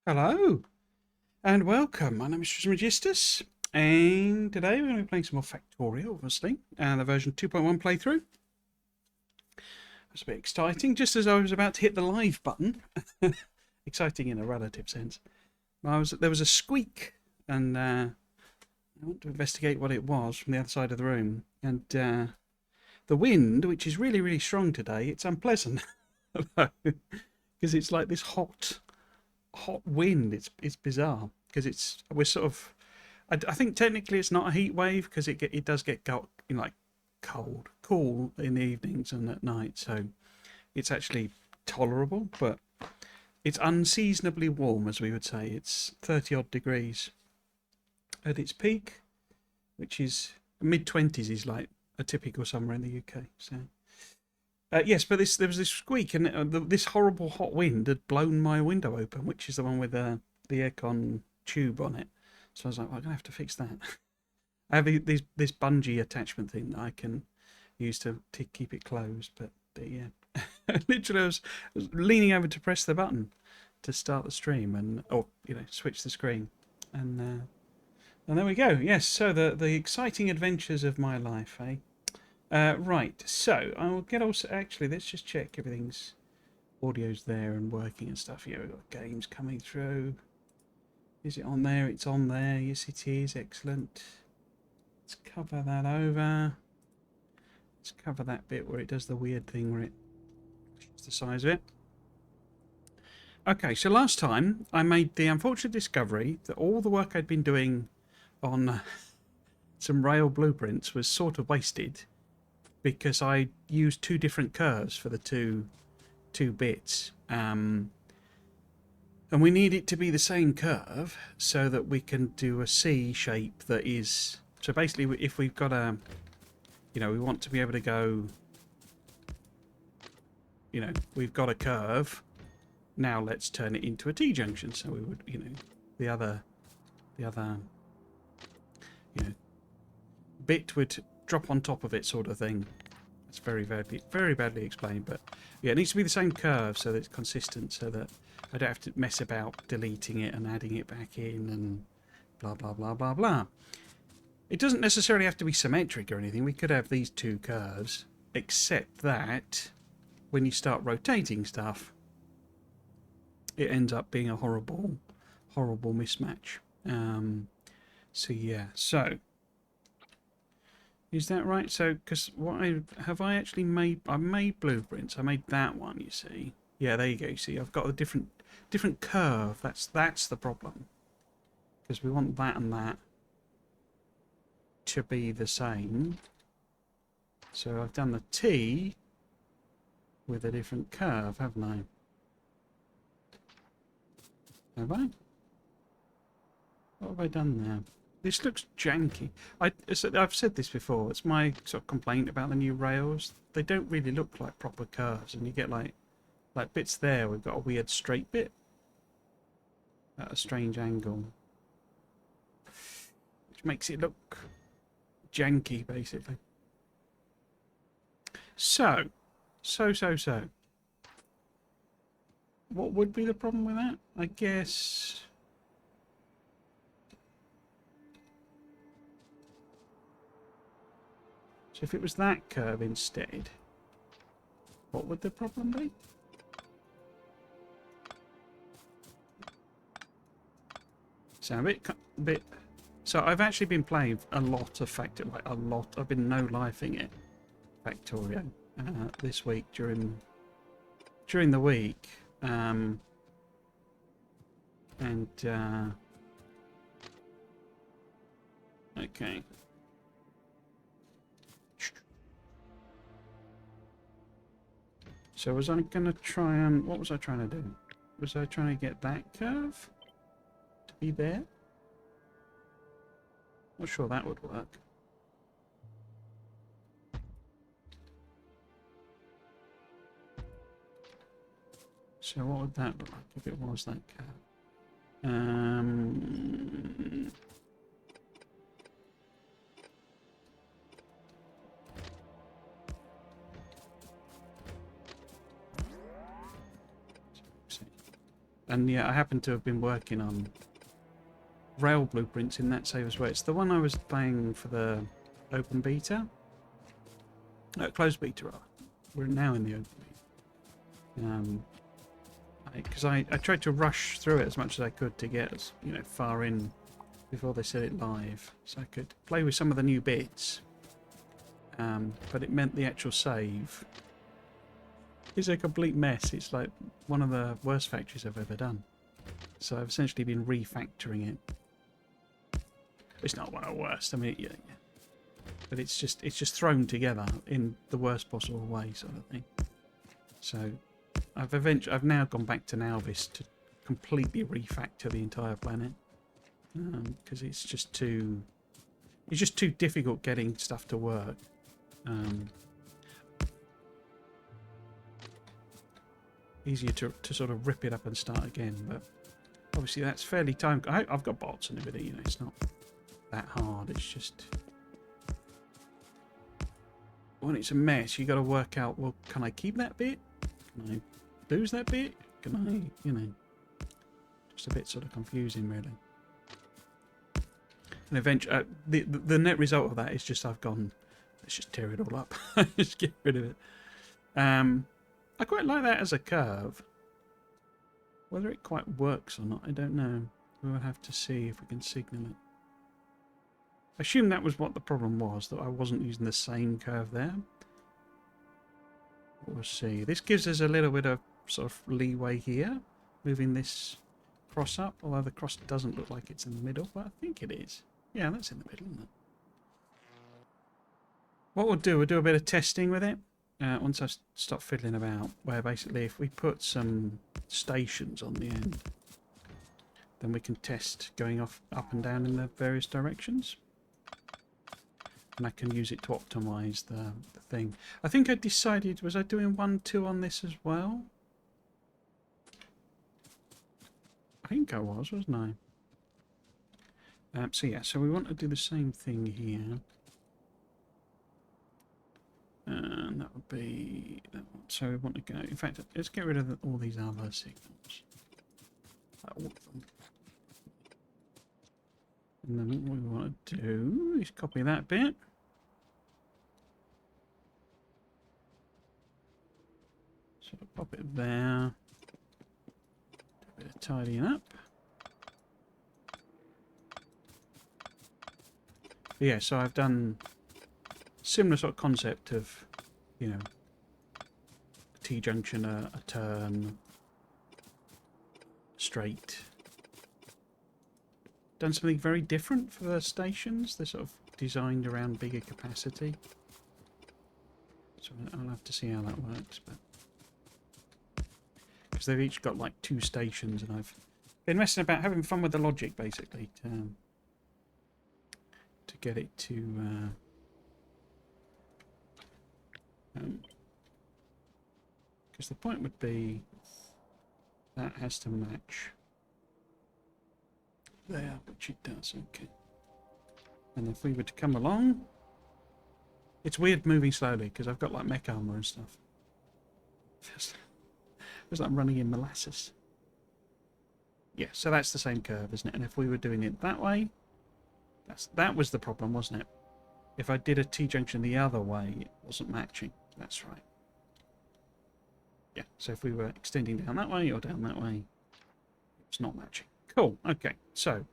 Hello and welcome. My name is Trismegistus, and today we're going to be playing some more Factorio, obviously, and the version 2.1 playthrough. It's a bit exciting, just as I was about to hit the live button. Exciting in a relative sense. There was a squeak, and I went to investigate what it was from the other side of the room. And the wind, which is really, really strong today, it's unpleasant because it's like this hot wind. It's bizarre because we're sort of. I think technically it's not a heat wave because it does get like cool in the evenings and at night, so it's actually tolerable. But it's unseasonably warm, as we would say. It's 30 odd degrees at its peak, which is mid-20s is like a typical summer in the UK. So. Yes, but there was this squeak, and this horrible hot wind had blown my window open, which is the one with the aircon tube on it. So I was like, well, I'm gonna have to fix that. I have this bungee attachment thing that I can use to keep it closed, but yeah, literally, I was leaning over to press the button to start the stream or switch the screen, and there we go. Yes, so the exciting adventures of my life, eh? Right, so I will get also. Actually, let's just check everything's audio's there and working and stuff. Yeah, we've got games coming through. Is it on there? It's on there. Yes, it is. Excellent. Let's cover that over. Let's cover that bit where it does the weird thing where it shifts the size of it. Okay, so last time I made the unfortunate discovery that all the work I'd been doing on some rail blueprints was sort of wasted, because I used two different curves for the two bits, and we need it to be the same curve so that we can do a C shape that is. So basically, if we've got we want to be able to go. We've got a curve. Now let's turn it into a T junction. So we would, the other, bit would drop on top of it, sort of thing. It's very badly explained, but yeah, it needs to be the same curve so that it's consistent, so that I don't have to mess about deleting it and adding it back in and blah blah blah blah blah. It doesn't necessarily have to be symmetric or anything. We could have these two curves, except that when you start rotating stuff, it ends up being a horrible mismatch. So yeah, so. Is that right? So, because I actually made? I made blueprints. I made that one. You see? Yeah, there you go. You see, I've got a different curve. That's the problem. Because we want that and that to be the same. So I've done the T with a different curve, haven't I? Have I? What have I done there? This looks janky. I've said this before. It's my sort of complaint about the new rails. They don't really look like proper curves, and you get like bits there. We've got a weird straight bit at a strange angle, which makes it look janky, basically. So. What would be the problem with that? I guess. So if it was that curve instead, what would the problem be? So a bit. So I've actually been playing a lot of Factorio, like a lot. I've been no-lifing it, Factorio, this week during the week, and okay. So was I going to try and... What was I trying to do? Was I trying to get that curve to be there? Not sure that would work. So what would that look like if it was that curve? And yeah, I happen to have been working on rail blueprints in that save as well. It's the one I was playing for the open beta. Closed beta, rather. We're now in the open beta. Because I tried to rush through it as much as I could to get as far in before they set it live, so I could play with some of the new bits. But it meant the actual save is a complete mess. It's like one of the worst factories I've ever done. So I've essentially been refactoring it. It's not one of the worst. I mean, yeah. But it's just thrown together in the worst possible way, sort of thing. So I've now gone back to Nauvis to completely refactor the entire planet, because it's just too difficult getting stuff to work. Easier to sort of rip it up and start again, but obviously that's fairly time. I've got bots and everything, it's not that hard. It's just when it's a mess, you got to work out, well, can I keep that bit? Can I lose that bit? Can I, just a bit sort of confusing, really. And eventually, the net result of that is just I've gone, let's just tear it all up. Just get rid of it. I quite like that as a curve. Whether it quite works or not, I don't know. We'll have to see if we can signal it. I assume that was what the problem was, that I wasn't using the same curve there. We'll see. This gives us a little bit of sort of leeway here, moving this cross up, although the cross doesn't look like it's in the middle, but I think it is. Yeah, that's in the middle, isn't it? What we'll do a bit of testing with it once I stop fiddling about, where basically if we put some stations on the end, then we can test going off up and down in the various directions. And I can use it to optimize the thing. I think I decided, was I doing 1-2 on this as well? I think I was, wasn't I? So yeah, so we want to do the same thing here. And that would be that one. So we want to go, in fact, let's get rid of all these other signals. All of them. And then what we want to do is copy that bit. So pop it there. Do a bit of tidying up. But yeah, so I've done similar sort of concept of, T-junction, a turn, straight. Done something very different for the stations. They're sort of designed around bigger capacity. So I'll have to see how that works, but because they've each got like 2 stations, and I've been messing about, having fun with the logic basically to get it to because the point would be that has to match there, which it does. Okay, and if we were to come along, it's weird moving slowly because I've got like mech armor and stuff. Feels like I'm running in molasses. Yeah, so that's the same curve, isn't it? And if we were doing it that way, that was the problem, wasn't it? If I did a T-junction the other way, it wasn't matching. That's right. Yeah, so if we were extending down that way or down that way, it's not matching. Cool, okay, so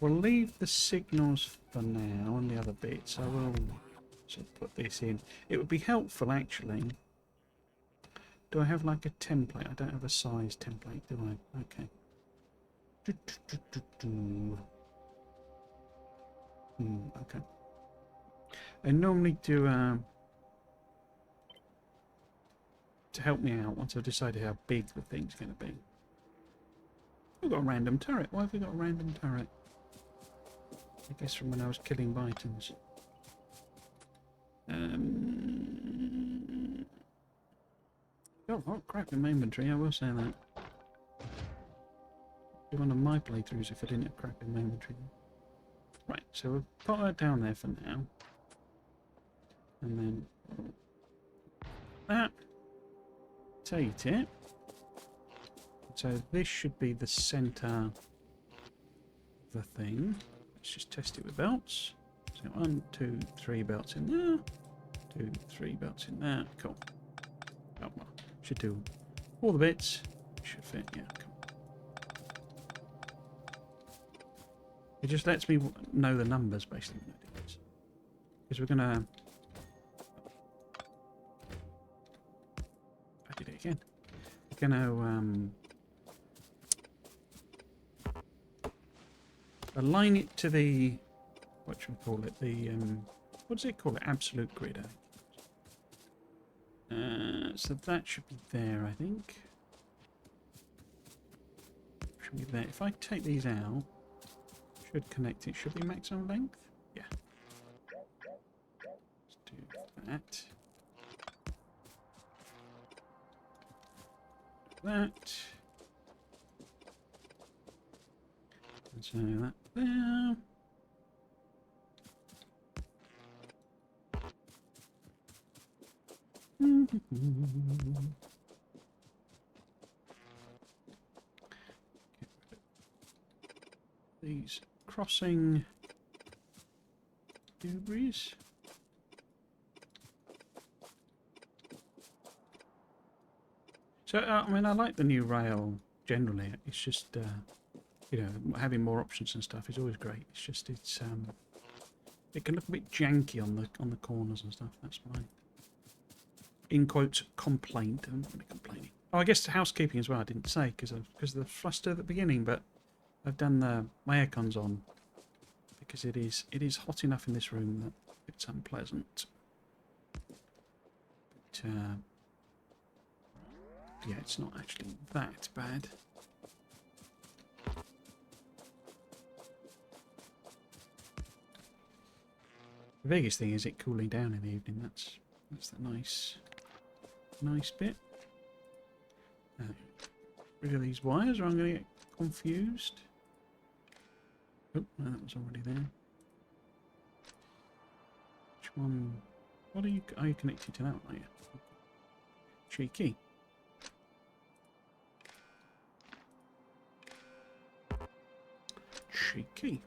we'll leave the signals for now on the other bits. I will sort of put this in. It would be helpful, actually. Do I have like a template? I don't have a size template, do I? Okay. Okay. I normally do to help me out once I've decided how big the thing's going to be. We've got a random turret. Why have we got a random turret? I guess from when I was killing Bitons. Got a lot of crap in my inventory, I will say that. It'd be one of my playthroughs if I didn't have crap in my inventory. Right, so we'll put that down there for now. And then that. Rotate it. So this should be the center of the thing. Let's just test it with belts. So 1, 2, 3 belts in there. 2, 3 belts in there. Cool. Oh, well, should do all the bits. Should fit. Yeah, cool. It just lets me know the numbers basically. Because we're gonna. I did it again. We're gonna align it to the, what should we call it? The what does it call it? Absolute grid, I think. So that should be there, I think. Should be there. If I take these out, should connect it. Should be maximum length. Yeah. Let's do that. That. And so that there. These crossing debris. So I mean, I like the new rail generally. It's just you know, having more options and stuff is always great. It's just it can look a bit janky on the corners and stuff. That's my, in quotes, complaint. I'm not really complaining. Oh, I guess housekeeping as well. I didn't say because of the fluster at the beginning, but I've done my aircon's on because it is hot enough in this room that it's unpleasant. But yeah, it's not actually that bad. The biggest thing is it cooling down in the evening. That's the nice bit. Rid of these wires, or I'm going to get confused. Oh, no, that was already there. Which one? What are you connected to that one, are you? Cheeky. Cheeky.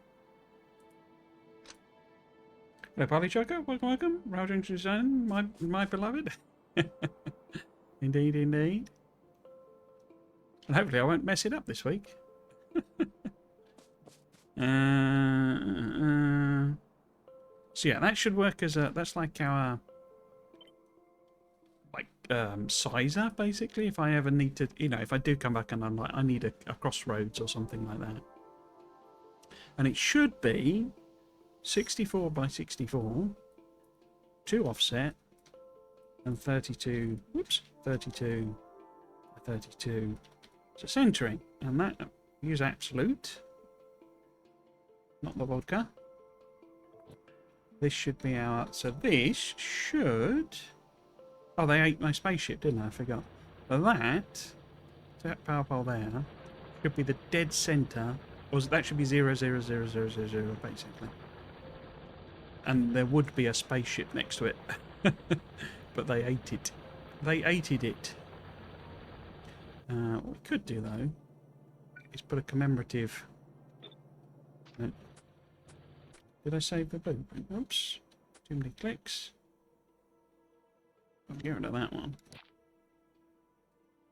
Hello, Parley Choco. Welcome. Rail Junction Design, my beloved. Indeed, indeed. And hopefully I won't mess it up this week. So yeah, that should work as that's like our sizer basically. If I ever need to, you know, if I do come back and I'm like, I need a crossroads or something like that, and it should be 64 by 64, 2 offset, and 32. Whoops, 32, 32. So centering, and that use absolute, not the vodka. This should be our. So this should. Oh, they ate my spaceship, didn't I? I forgot. But that power pole there should be the dead center, or that should be 0, 0, 0, 0, 0, 0, basically. And there would be a spaceship next to it, but they ate it. They ated it. What we could do though is put a commemorative. No. Did I save the blueprint? Oops. Too many clicks. I'll get rid of that one.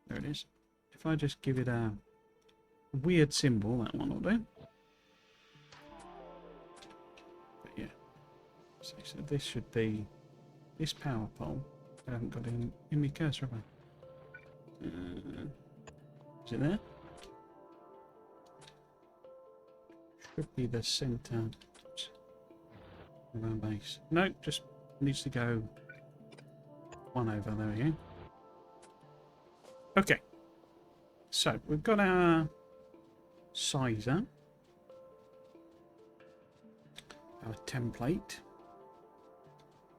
There it is. If I just give it a weird symbol, that one will do. But yeah. So this should be this power pole. I haven't got it in my cursor, have I? Is it there? Should be the center of our base. No, just needs to go one over. There we go. Okay. So we've got our sizer, our template,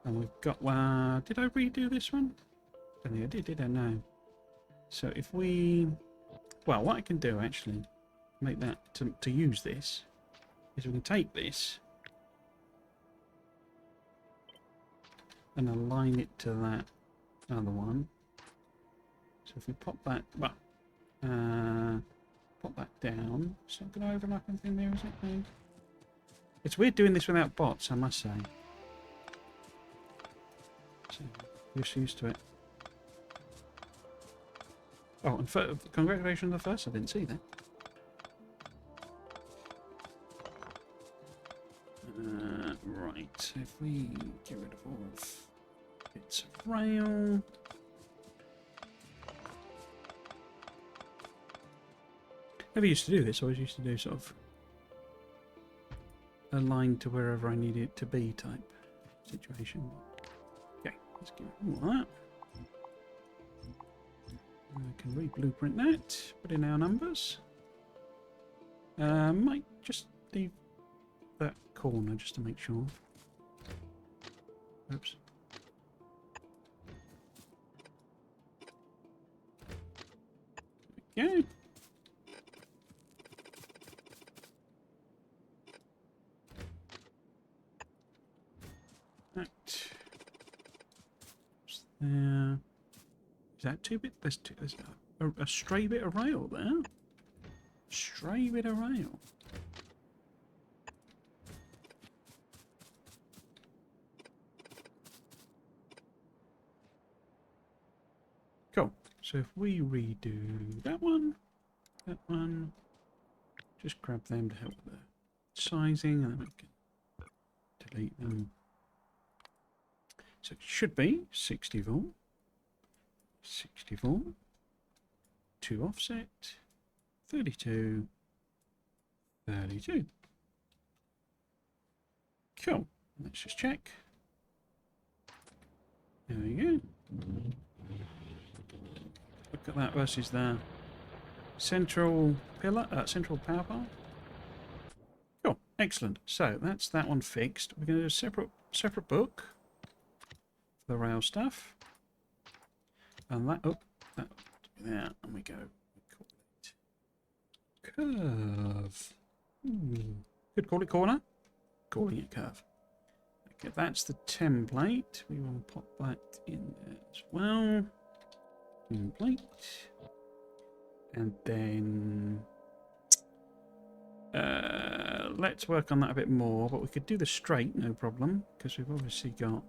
and we've got. Did I redo this one? I don't think I did I? No. So if we, well, what I can do actually, make that to use this, is we can take this and align it to that other one. So if we pop that, well, Put that down. It's not going to overlap anything there, is it? No. It's weird doing this without bots, I must say. So, you're just used to it. Oh, and congratulations on the first. I didn't see that. Right, so if we get rid of all of bits of rail. Never used to do this, always used to do sort of a line to wherever I need it to be type situation. Okay, let's get rid of all that. I can re-blueprint that, put in our numbers. Might just leave that corner just to make sure. Oops. There we go. That. There. Is that 2 bit? There's a stray bit of rail there. Stray bit of rail. Cool. So if we redo that one, just grab them to help with the sizing, and then we can delete them. So it should be 64. 64, 2 offset, 32, 32. Cool. Let's just check. There we go. Look at that versus the central pillar, central power bar. Cool. Excellent. So that's that one fixed. We're going to do a separate book for the rail stuff. And that, there, and we go. We call it curve. Could call it corner. Calling it curve. Okay, that's the template. We will pop that in there as well. Template. And then let's work on that a bit more. But we could do the straight, no problem, because we've obviously got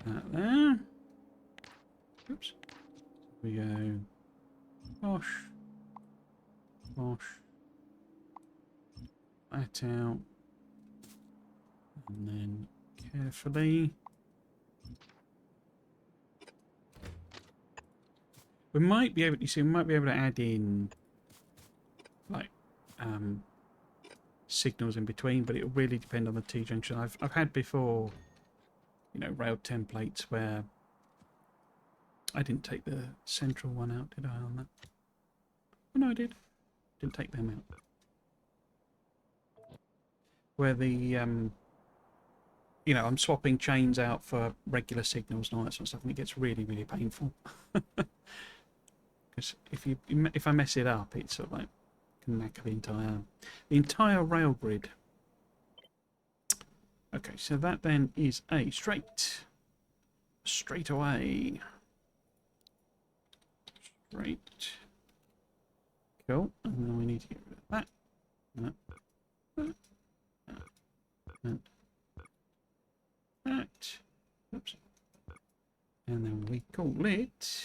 that there. Oops. We go wash, wash that out, and then carefully. We might be able to see. We might be able to add in like signals in between, but it will really depend on the T junction. I've had before, you know, rail templates where I didn't take the central one out, did I, on that? Oh, no, I did. Didn't take them out. Where the, you know, I'm swapping chains out for regular signals and all that sort of stuff, and it gets really, really painful. Because if I mess it up, it's sort of like can knacker the entire rail grid. Okay, so that then is a straight away. Right. Cool. And then we need to get rid of that. Oops. And then we call it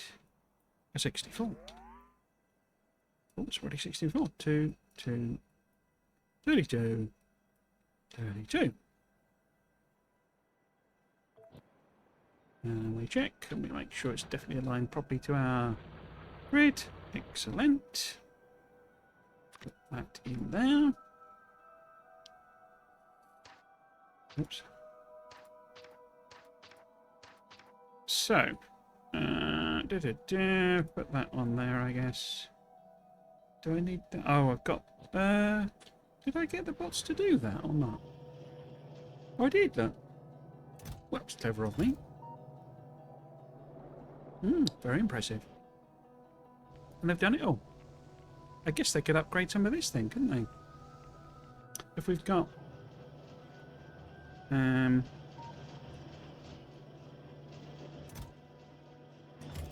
a 64. Oh, it's already 64. 2, 2, 32, 32. And we check and we make sure it's definitely aligned properly to our grid. Excellent. Put that in there. Oops. So, put that on there, I guess. Do I need that? Oh, I've got. Did I get the bots to do that or not? Oh, I did. Look. Well, that's clever of me. Very impressive. And they've done it all. I guess they could upgrade some of this then, couldn't they? If we've got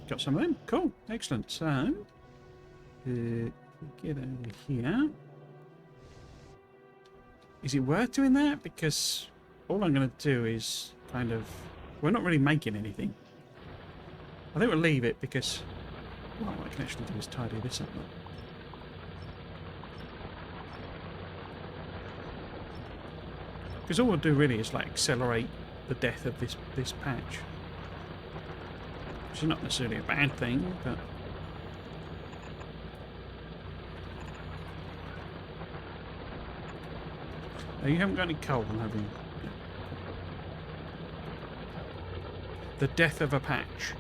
got some of them. Cool. Excellent. So Get over here. Is it worth doing that? Because all I'm going to do is kind of... We're not really making anything. I think we'll leave it because... Well, what I can actually do is tidy this up. Because all we'll do really is like accelerate the death of this patch. Which is not necessarily a bad thing, but... Oh, you haven't got any coal, have you? Yeah. The death of a patch.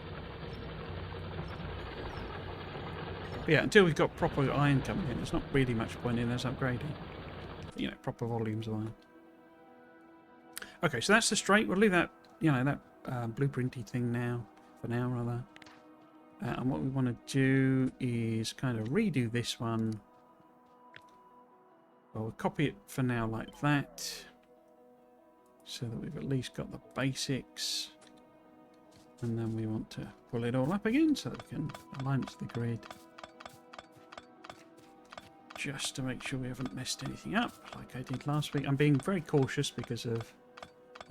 But yeah, until we've got proper iron coming in, there's not really much point in us upgrading. You know, proper volumes of iron. Okay, so that's the straight. We'll leave that, you know, that blueprinty thing now, for now rather. And what we want to do is kind of redo this one. Well, we'll copy it for now like that, so that we've at least got the basics. And then we want to pull it all up again so that we can align it to the grid. Just to make sure we haven't messed anything up like I did last week. I'm being very cautious because of,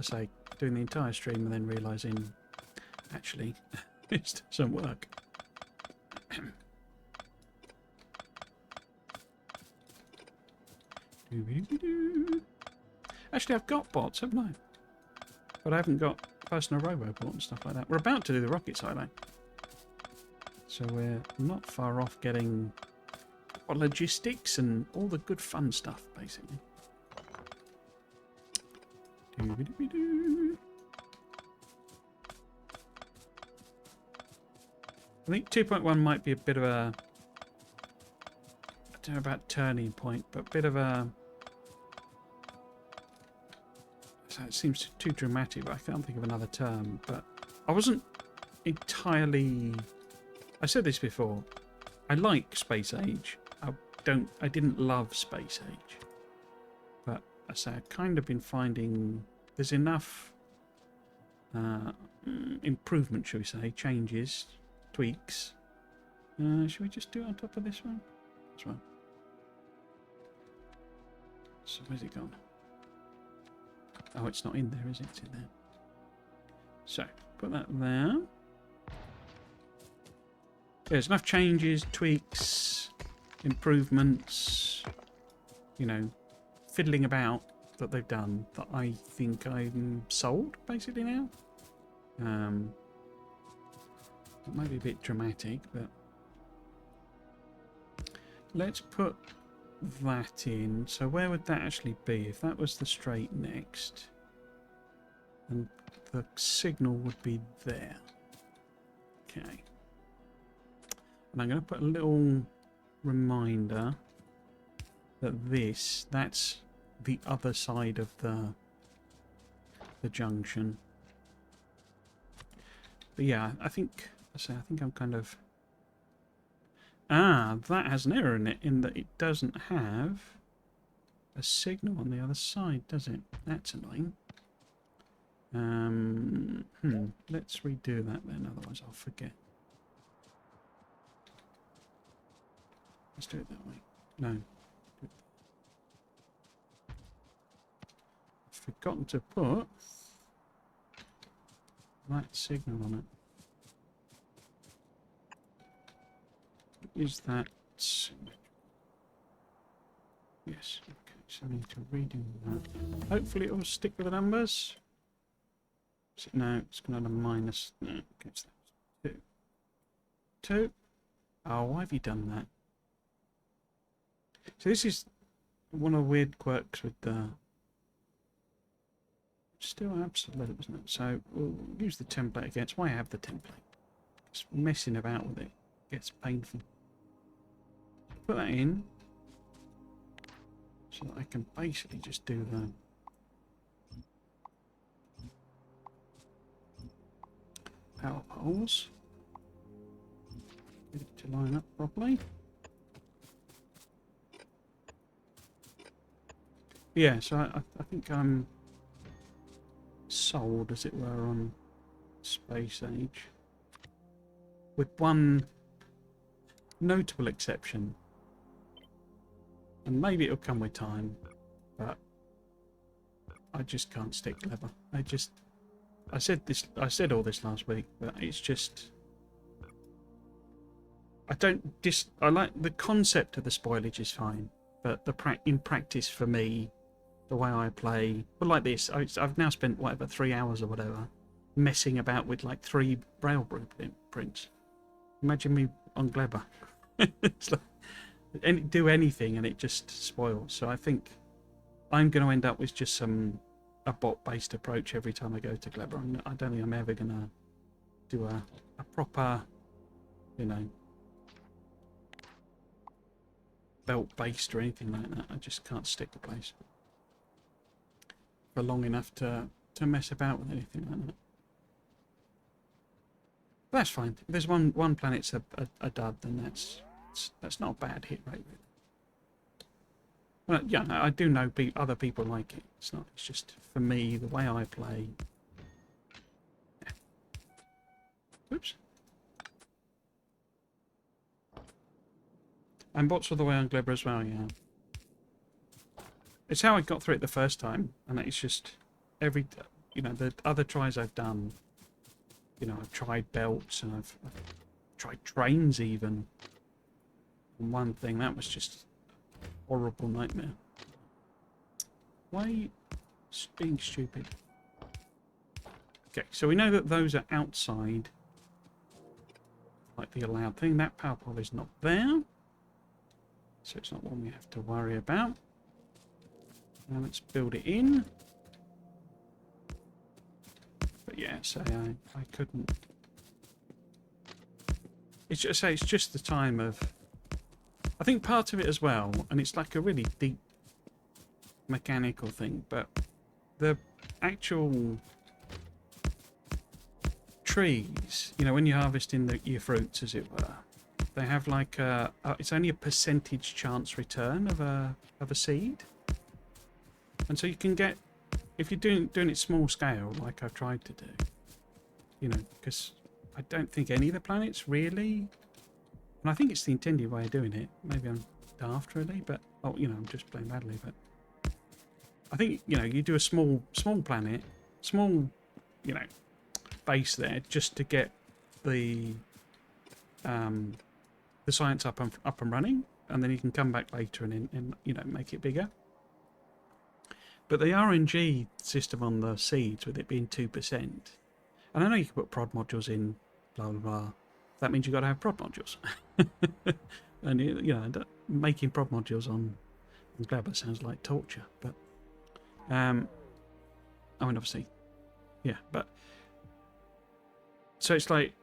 I say, doing the entire stream and then realising, actually, it doesn't work. Actually, I've got bots, haven't I? But I haven't got personal robobot and stuff like that. We're about to do the rocket silo, so we're not far off getting logistics and all the good fun stuff, basically. I think 2.1 might be a bit of a, I don't know about turning point, but a bit of a, so it seems too dramatic, but I can't think of another term. But I wasn't entirely, I said this before, I like Space Age. I didn't love Space Age. But I say I've kind of been finding there's enough improvement, shall we say, changes, tweaks. Should we just do it on top of this one? This one. So where's it gone? Oh, it's not in there, is it? It's in there. So, put that there. There's enough changes, tweaks, improvements, you know, fiddling about that they've done that I think I'm sold, basically, now. It might be a bit dramatic, but let's put that in. So where would that actually be? If that was the straight next, and the signal would be there. Okay. And I'm going to put a little reminder that that's the other side of the junction. But yeah, I think I'm kind of... that has an error in it, in that it doesn't have a signal on the other side, does it? That's annoying. Let's redo that then, otherwise I'll forget. Let's do it that way. No. I've forgotten to put that signal on it. Is that... Yes, okay, so I need to redo that. Hopefully it will stick with the numbers. No, it's going to have a minus. No, okay, so that's 2. Oh, why have you done that? So this is one of the weird quirks with the... Still absolute, isn't it? So we'll use the template again. It's why I have the template. Just messing about with it gets painful. Put that in so that I can basically just do the power poles. Get it to line up properly. Yeah, so I think I'm sold, as it were, on Space Age. With one notable exception. And maybe it'll come with time, but I just can't stick clever. I said all this last week, but it's just, I like the concept of the spoilage is fine, but in practice for me, the way I play, well, like this, I've now spent whatever 3 hours or whatever messing about with like 3 braille blueprints. Imagine me on Glebber. It's like, do anything and it just spoils. So I think I'm going to end up with just a bot-based approach every time I go to Glebber. I don't think I'm ever going to do a proper, you know, belt-based or anything like that. I just can't stick the place for long enough to mess about with anything like that. But that's fine. If there's one planet's a dud, then that's not a bad hit rate, really. Well, yeah, I do know other people like it. It's just for me the way I play. Yeah. Oops. And bots all the way on Glebber as well, yeah. It's how I got through it the first time, and it's just the other tries I've done, I've tried belts and I've tried trains even. And one thing that was just a horrible nightmare. Why being stupid? Okay, so we know that those are outside, like the allowed thing. That power pole is not there, so it's not one we have to worry about. Now let's build it in. But yeah, so I couldn't. It's just the time of. I think part of it as well, and it's like a really deep mechanical thing, but the actual trees, when you're harvesting your fruits, as it were, they have like it's only a percentage chance return of a seed. And so you can get, if you're doing it small scale, like I've tried to do, because I don't think any of the planets really, and I think it's the intended way of doing it. Maybe I'm daft really, but I'm just playing badly. But I think you do a small planet, small, base there, just to get the science up and running, and then you can come back later and make it bigger. But the RNG system on the seeds, with it being 2%, and I know you can put prod modules in, blah blah blah. That means you've got to have prod modules, and making prod modules on Glebber sounds like torture. But obviously, yeah. But so it's like,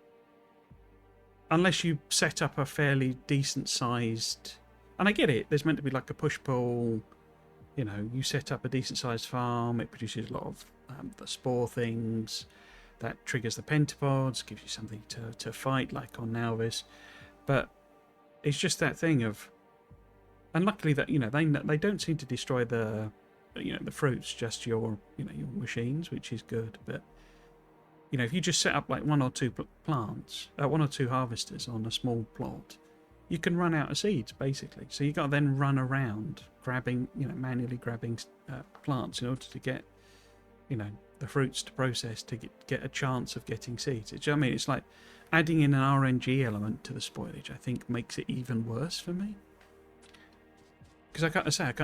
unless you set up a fairly decent sized, and I get it, there's meant to be like a push pull. You set up a decent-sized farm, it produces a lot of the spore things, that triggers the pentapods, gives you something to fight, like on Nalvis. But it's just that thing of, and luckily that they don't seem to destroy the fruits, just your your machines, which is good. But if you just set up like 1 or 2 plants, 1 or 2 harvesters on a small plot, you can run out of seeds, basically. So you've got to then run around grabbing, manually grabbing plants in order to get, the fruits to process to get a chance of getting seeds. It's like adding in an RNG element to the spoilage, I think, makes it even worse for me. Because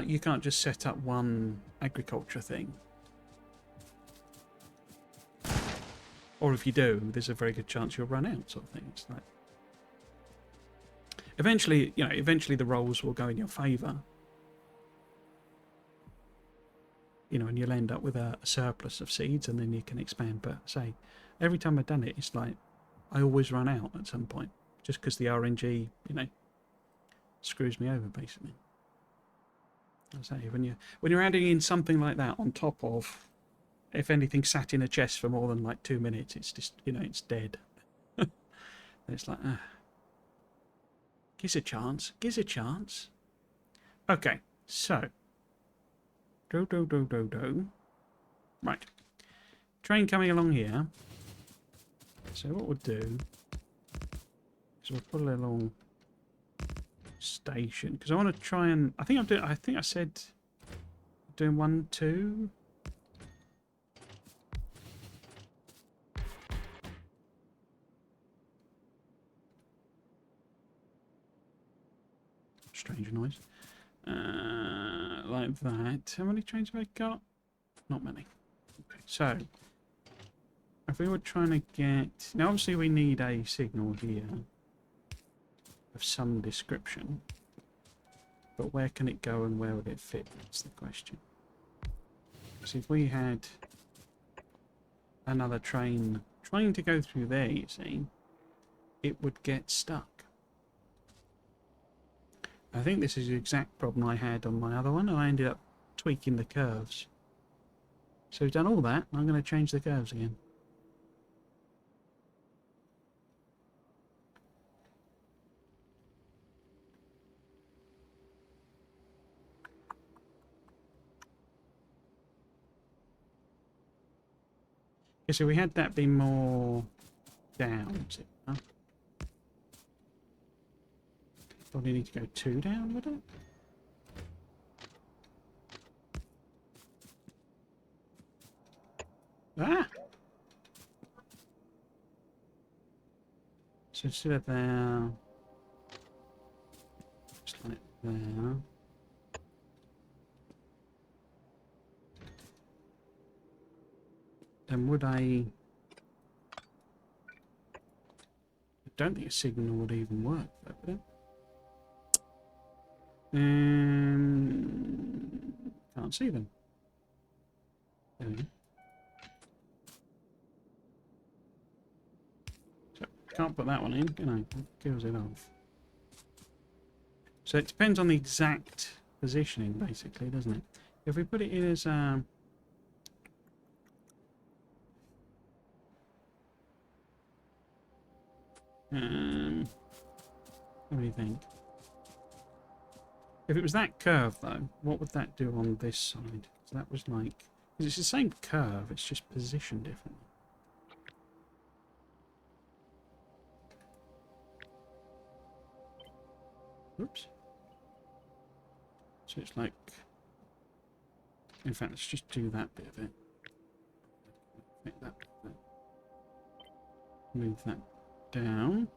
you can't just set up one agriculture thing. Or if you do, there's a very good chance you'll run out, sort of thing. It's like, eventually the rolls will go in your favour. And you'll end up with a surplus of seeds, and then you can expand. But say, every time I've done it, it's like I always run out at some point, just because the RNG, screws me over, basically. I say, when you're adding in something like that on top of, if anything sat in a chest for more than like 2 minutes, it's just it's dead. It's like, gives a chance. Okay, so right, train coming along here. So what we'll do is we'll put a little station because I want to try and I think I'm doing. I think I said doing 1, 2. Strange noise. Like that. How many trains have I got? Not many. Okay, so if we were trying to get now, obviously we need a signal here of some description. But where can it go and where would it fit? That's the question. So if we had another train trying to go through there, you see, it would get stuck. I think this is the exact problem I had on my other one, and I ended up tweaking the curves. So we've done all that, and I'm going to change the curves again. Okay, so we had that be more down. Huh? Probably need to go 2 down with it. Ah! So instead of there, just like there. Then would I don't think a signal would even work, though, would it? Can't see them. There we go. So, can't put that one in, can I? That kills it off. So it depends on the exact positioning, basically, doesn't it? If we put it in as what do you think? If it was that curve, though, what would that do on this side? So that was like... Because it's the same curve, it's just positioned differently. Oops. So it's like... In fact, let's just do that bit of it. Make that bit. Move that down.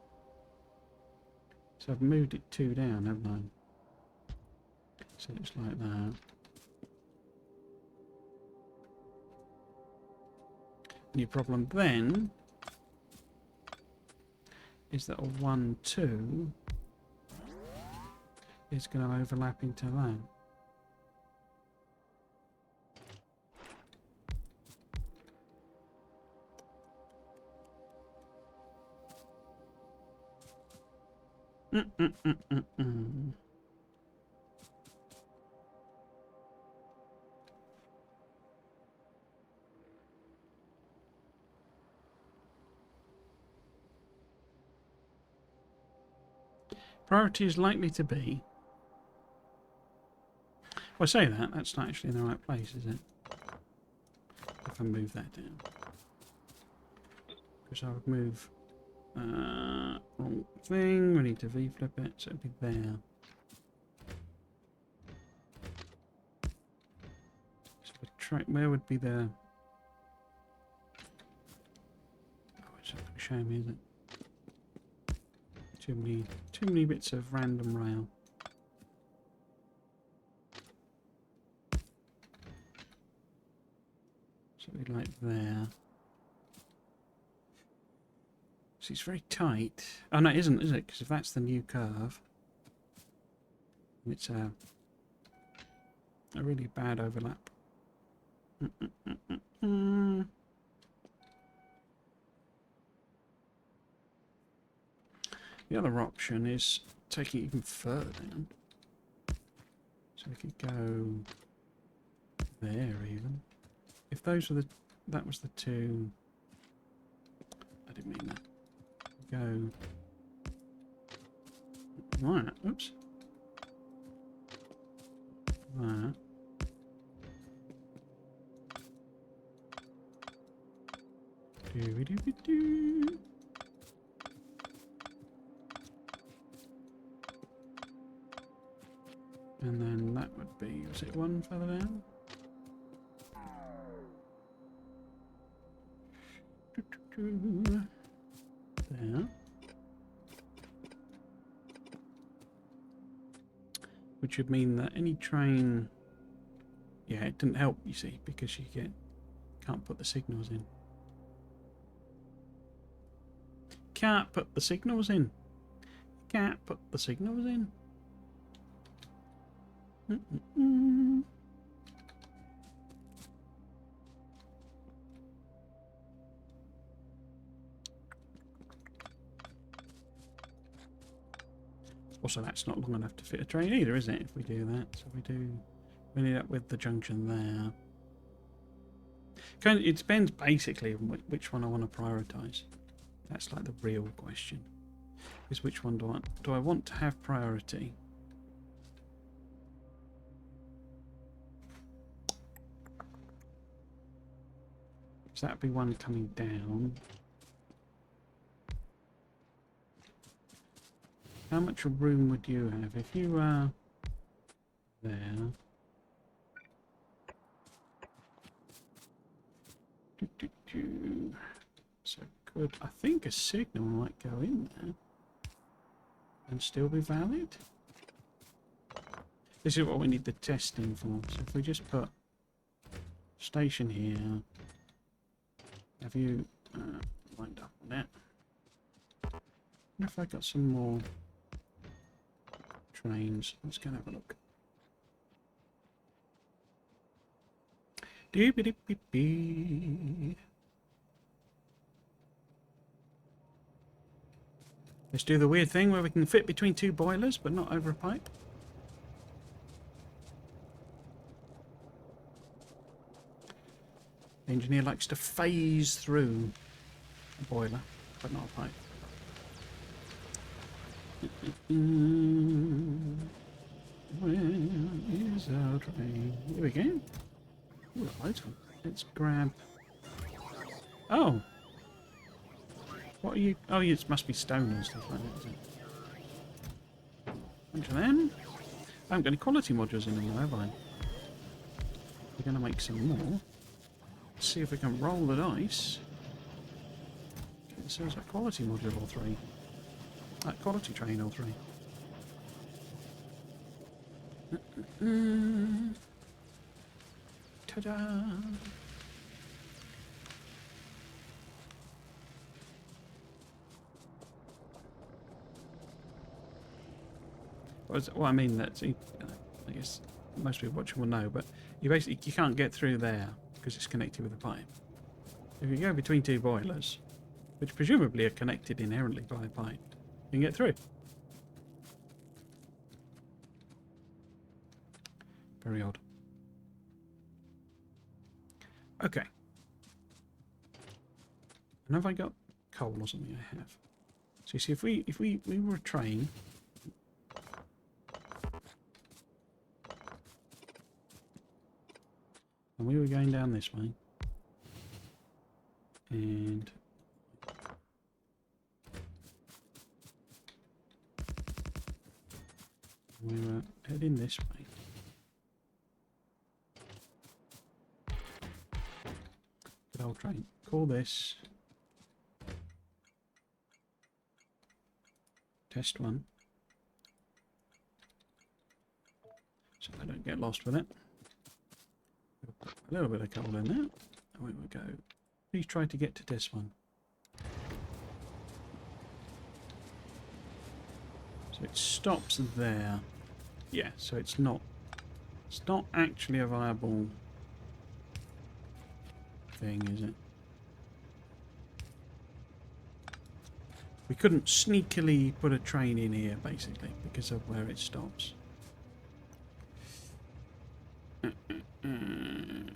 So I've moved it 2 down, haven't I? So it's like that. And your problem then is that a 1, 2 is going to overlap into that. Priority is likely to be... Well, I say that, that's not actually in the right place, is it? If I move that down. Because I would move... wrong thing, we need to V-flip it, so it'd be there. So the track, where would be the... Oh, it's not going to show me, is it? Too many bits of random rail. So it'd be like there. So it's very tight. Oh no, it isn't, is it? Because if that's the new curve, it's a really bad overlap. The other option is taking it even further down. So we could go there even. If those were that was the 2. I didn't mean that. Go that. Oops. That. would be. Was it one further down? There. Which would mean that any train... Yeah, it didn't help, you see, because you can't put the signals in. Can't put the signals in. Can't put the signals in. Also, that's not long enough to fit a train either, is it? If we do that, so we need that with the junction there. It depends basically on which one I want to prioritise. That's like the real question. Is which one do I want to have priority? So that'd be one coming down. How much room would you have if you are there? So could I think a signal might go in there and still be valid? This is what we need the testing for. So if we just put station here, have you lined up on that? What if I got some more trains? Let's go and have a look. Dee-be-dee-be-be. Let's do the weird thing where we can fit between two boilers but not over a pipe. The engineer likes to phase through a boiler but not a pipe. Where is our train? Here we go. Ooh, right. Let's grab... Oh! What are you... Oh, it must be stone and stuff like that, is it? Bunch of them. I haven't got any quality modules in them, have I? We're going to make some more. Let's see if we can roll the dice. Okay, so there's a quality module or three. That quality train or three. Ta-da! Well, I mean, that's, I guess most people watching will know, but you can't get through there because it's connected with a pipe. If you go between two boilers, which presumably are connected inherently by a pipe, you can get through. Very odd. Okay. And have I got coal or something? I have. So you see, if we were a train, and we were going down this way, and we were heading this way. Good old train. Call this test one, so I don't get lost with it. A little bit of coal in there. Away we go. Please try to get to this one. So it stops there. Yeah, so it's not actually a viable thing, is it? We couldn't sneakily put a train in here, basically, because of where it stops.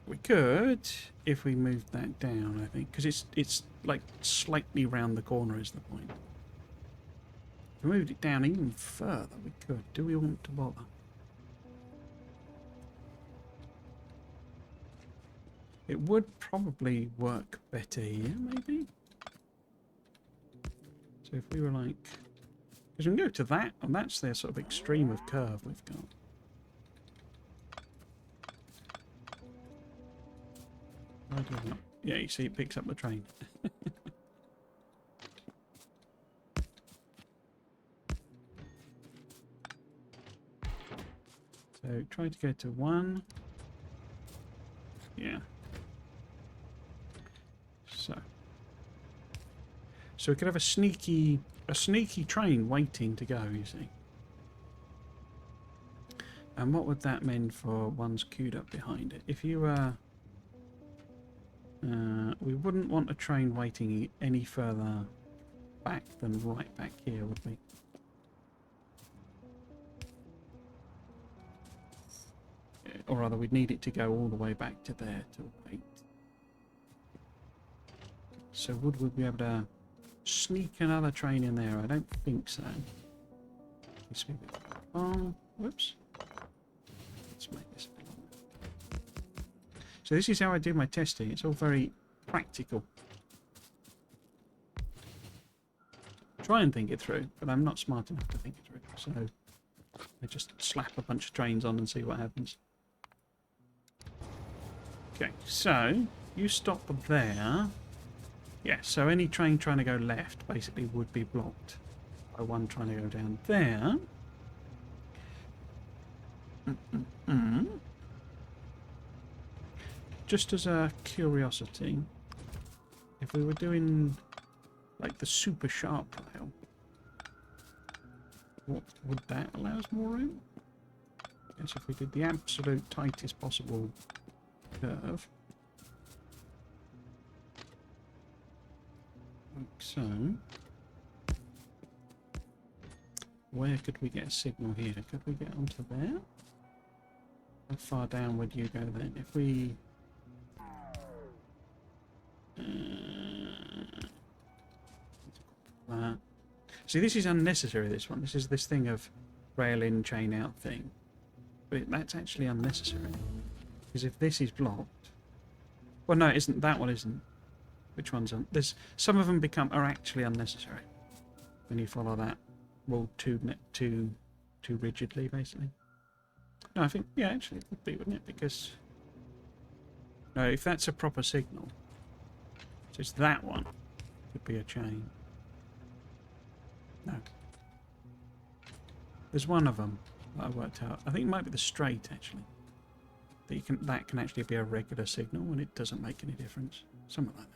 We could, if we moved that down, I think, because it's like slightly round the corner is the point. If we moved it down even further, we could. Do we want to bother? It would probably work better here, maybe? So if we were like... Because we can go to that, and that's the sort of extreme of curve we've got. I do that? Yeah, you see it picks up the train. So try to go to 1. Yeah. So we could have a sneaky train waiting to go, you see. And what would that mean for ones queued up behind it? If you we wouldn't want a train waiting any further back than right back here, would we? Or rather, we'd need it to go all the way back to there to wait. So would we be able to sneak another train in there? I don't think so. Let's move it. Oh, whoops. Let's make this a bit longer. So this is how I do my testing. It's all very practical. Try and think it through, but I'm not smart enough to think it through. So I just slap a bunch of trains on and see what happens. Okay, so you stop there. Yeah, so any train trying to go left basically would be blocked by one trying to go down there. Just as a curiosity, if we were doing like the super sharp rail, what would that allow us more room? Yes, if we did the absolute tightest possible curve. Like so. Where could we get a signal here? Could we get onto there? How far down would you go then? If we... See, this is unnecessary, this one. This is this thing of rail in, chain out thing. But that's actually unnecessary. Because if this is blocked... Well, no, it isn't. That one isn't. Which one's on? There's some of them are actually unnecessary when you follow that rule too rigidly, basically. No, I think actually it would be, wouldn't it? Because no, if that's a proper signal, so it's that one could be a chain. No, there's one of them that I worked out. I think it might be the straight actually. That can actually be a regular signal when it doesn't make any difference. Something like that.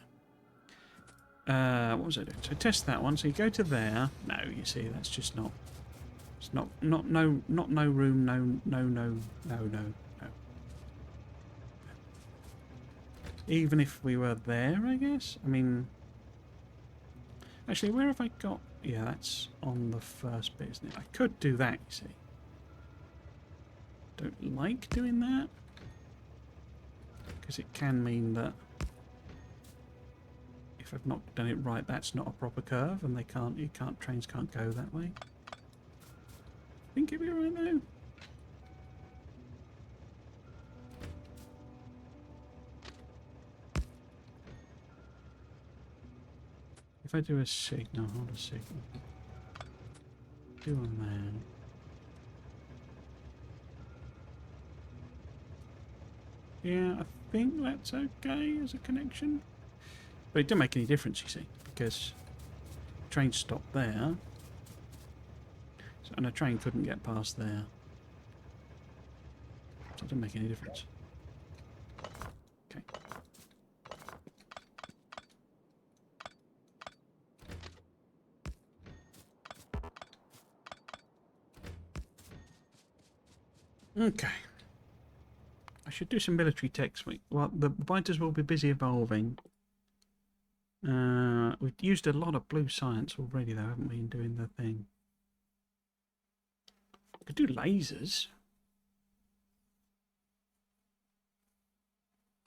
What was I doing? So test that one. So you go to there. No, you see, that's just not. It's not no room. No. Even if we were there, I guess. I mean, actually, where have I got? Yeah, that's on the first bit, isn't it? I could do that. You see. Don't like doing that because it can mean that. If I've not done it right, that's not a proper curve, and trains can't go that way. I think it'll be right though. If I do a signal, hold a signal. Do a man. Yeah, I think that's okay as a connection. But it didn't make any difference, you see, because the train stopped there, and a train couldn't get past there. So it didn't make any difference. Okay. Okay. I should do some military text. Well, the fighters will be busy evolving. We've used a lot of blue science already, though, haven't we, in doing the thing? Could do lasers.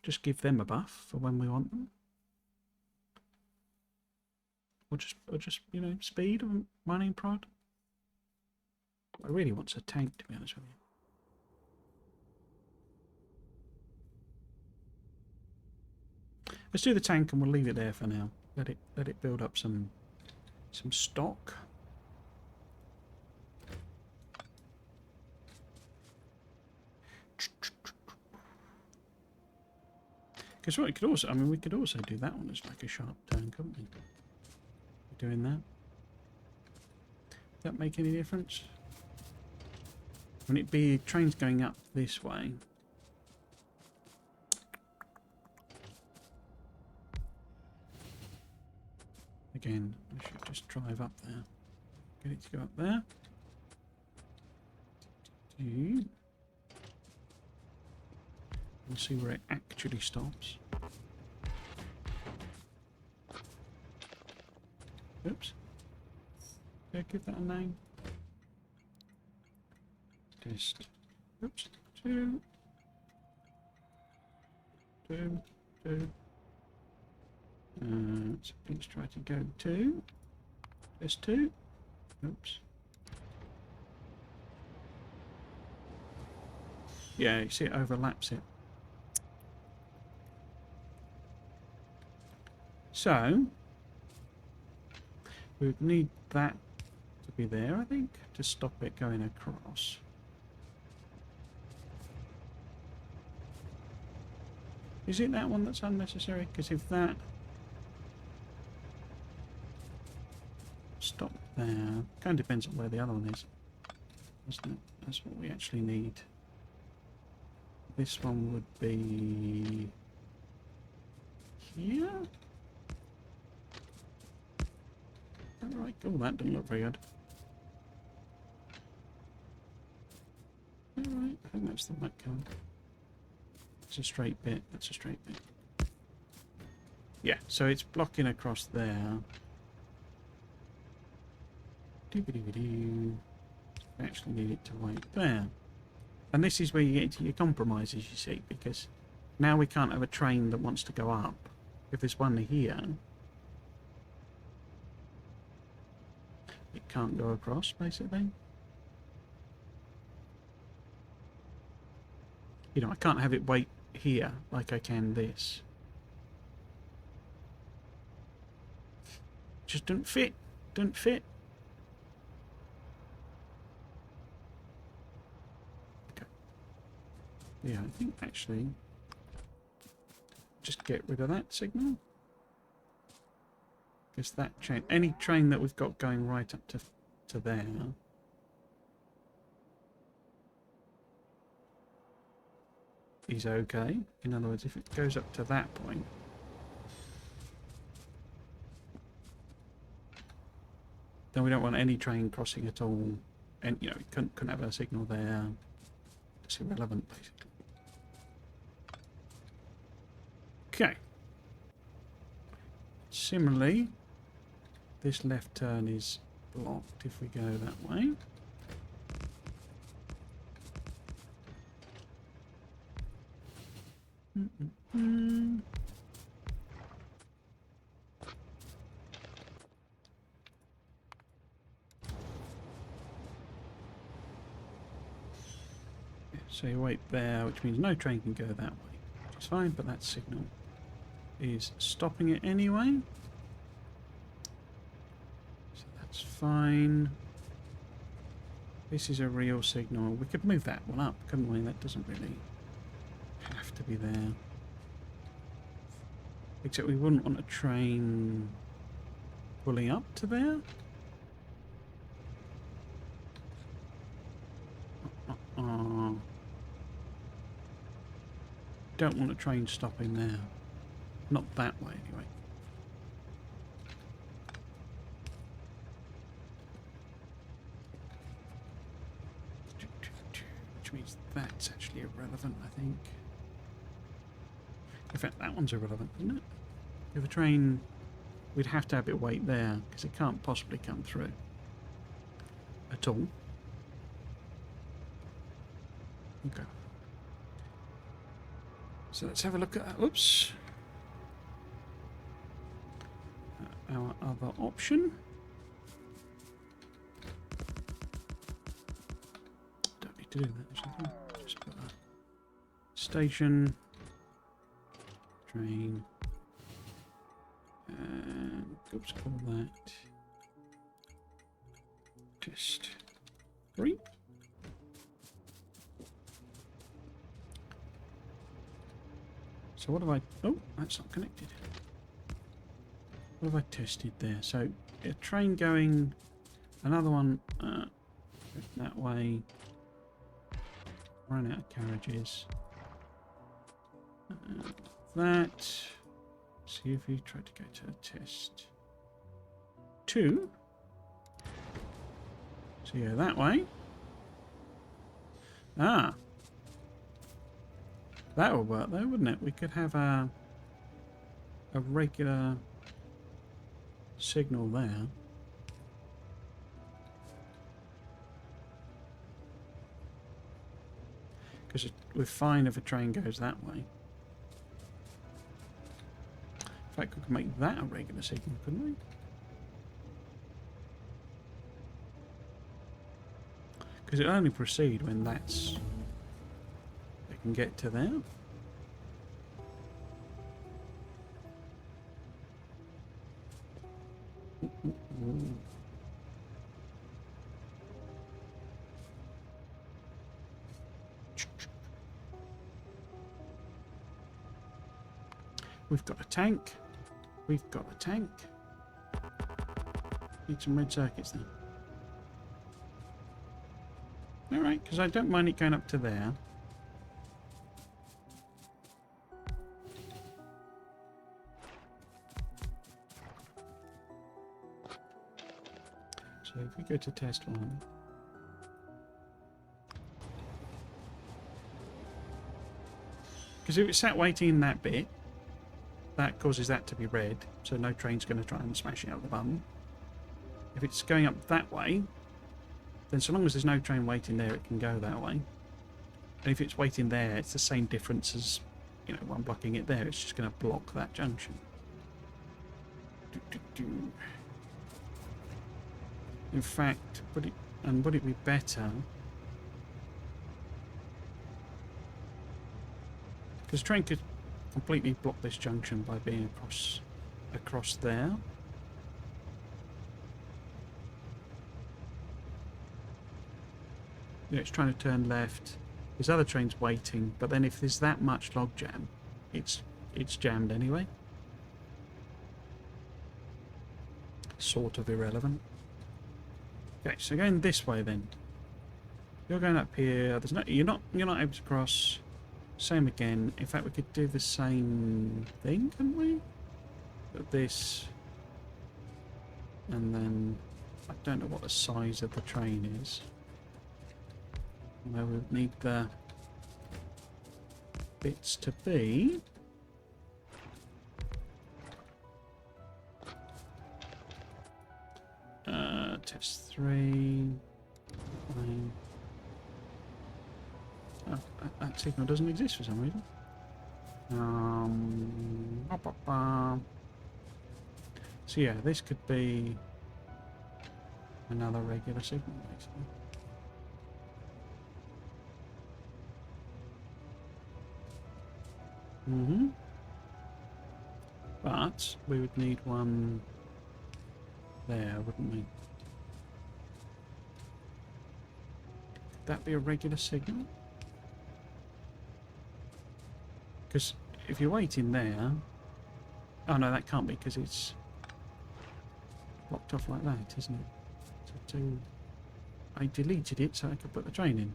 Just give them a buff for when we want them. Or just you know, speed or mining prod. I really want a tank, to be honest with you. Let's do the tank and we'll leave it there for now. Let it build up some stock. Because what, it could also, I mean, we could also do that one as like a sharp turn, couldn't we? Doing that. Does that make any difference? When it be trains going up this way. Again, I should just drive up there. Get it to go up there. We'll see where it actually stops. Oops. Did I give that a name? Just, oops, 2, 2, 2. So let's try to go 2. Just 2. Oops. Yeah, you see it overlaps it. So we would need that to be there, I think, to stop it going across. Is it that one that's unnecessary? Because if that stopped there, kind of depends on where the other one is, doesn't it? That's what we actually need. This one would be here. Alright, oh, that didn't look very good. Alright, I think that's the right one. It's a straight bit, that's a straight bit. Yeah, so it's blocking across there. We actually need it to wait there. And this is where you get into your compromises, you see, because now we can't have a train that wants to go up. If there's one here, it can't go across, basically. You know, I can't have it wait here like I can this. Just don't fit. Don't fit. Okay. Yeah, I think actually just get rid of that signal. Because that train, any train that we've got going right up to there, is okay. In other words, if it goes up to that point, then we don't want any train crossing at all. And you know, we couldn't have a signal there. It's irrelevant, basically. Okay. Similarly, this left turn is blocked if we go that way. So you wait there, which means no train can go that way, which is fine, but that signal is stopping it anyway. So that's fine. This is a real signal. We could move that one up, couldn't we? That doesn't really have to be there. Except we wouldn't want a train pulling up to there. Don't want a train stopping there. Not that way, anyway. Which means that's actually irrelevant, I think. In fact, that one's irrelevant, isn't it? If a train, we'd have to have it wait there, because it can't possibly come through at all. Okay. So let's have a look at, oops, our other option. Don't need to do that, actually. Just put a station, train, and oops, call that test 3. So what have I... Oh, that's not connected. What have I tested there? So a train going... Another one that way. Run out of carriages. That. See if you try to go to a test. 2. So yeah, that way. Ah. That would work though, wouldn't it? We could have a regular signal there. Because we're fine if a train goes that way. In fact, we could make that a regular signal, couldn't we? Because it'll only proceed when that's... They can get to there. We've got a tank. We've got a tank. Need some red circuits then. Alright, because I don't mind it going up to there. So if we go to test 1. Because if it's sat waiting in that bit, that causes that to be red, so no train's going to try and smash it out the bum. If it's going up that way, then so long as there's no train waiting there, it can go that way. And if it's waiting there, it's the same difference as, you know, one blocking it there. It's just going to block that junction. In fact, would it be better? Because the train could completely block this junction by being across there. You know, it's trying to turn left. There's other trains waiting, but then if there's that much logjam, it's jammed anyway. Sort of irrelevant. Okay, so going this way then. You're going up here. There's no, you're not able to cross. Same again. In fact, we could do the same thing, couldn't we? But this, and then I don't know what the size of the train is. Where we would need the bits to be. Test 3. Fine. Oh, that signal doesn't exist for some reason. So yeah, this could be another regular signal, basically. But we would need one there, wouldn't we? Could that be a regular signal? Because if you're waiting there... Oh no, that can't be, because it's blocked off like that, isn't it? So I deleted it so I could put the train in.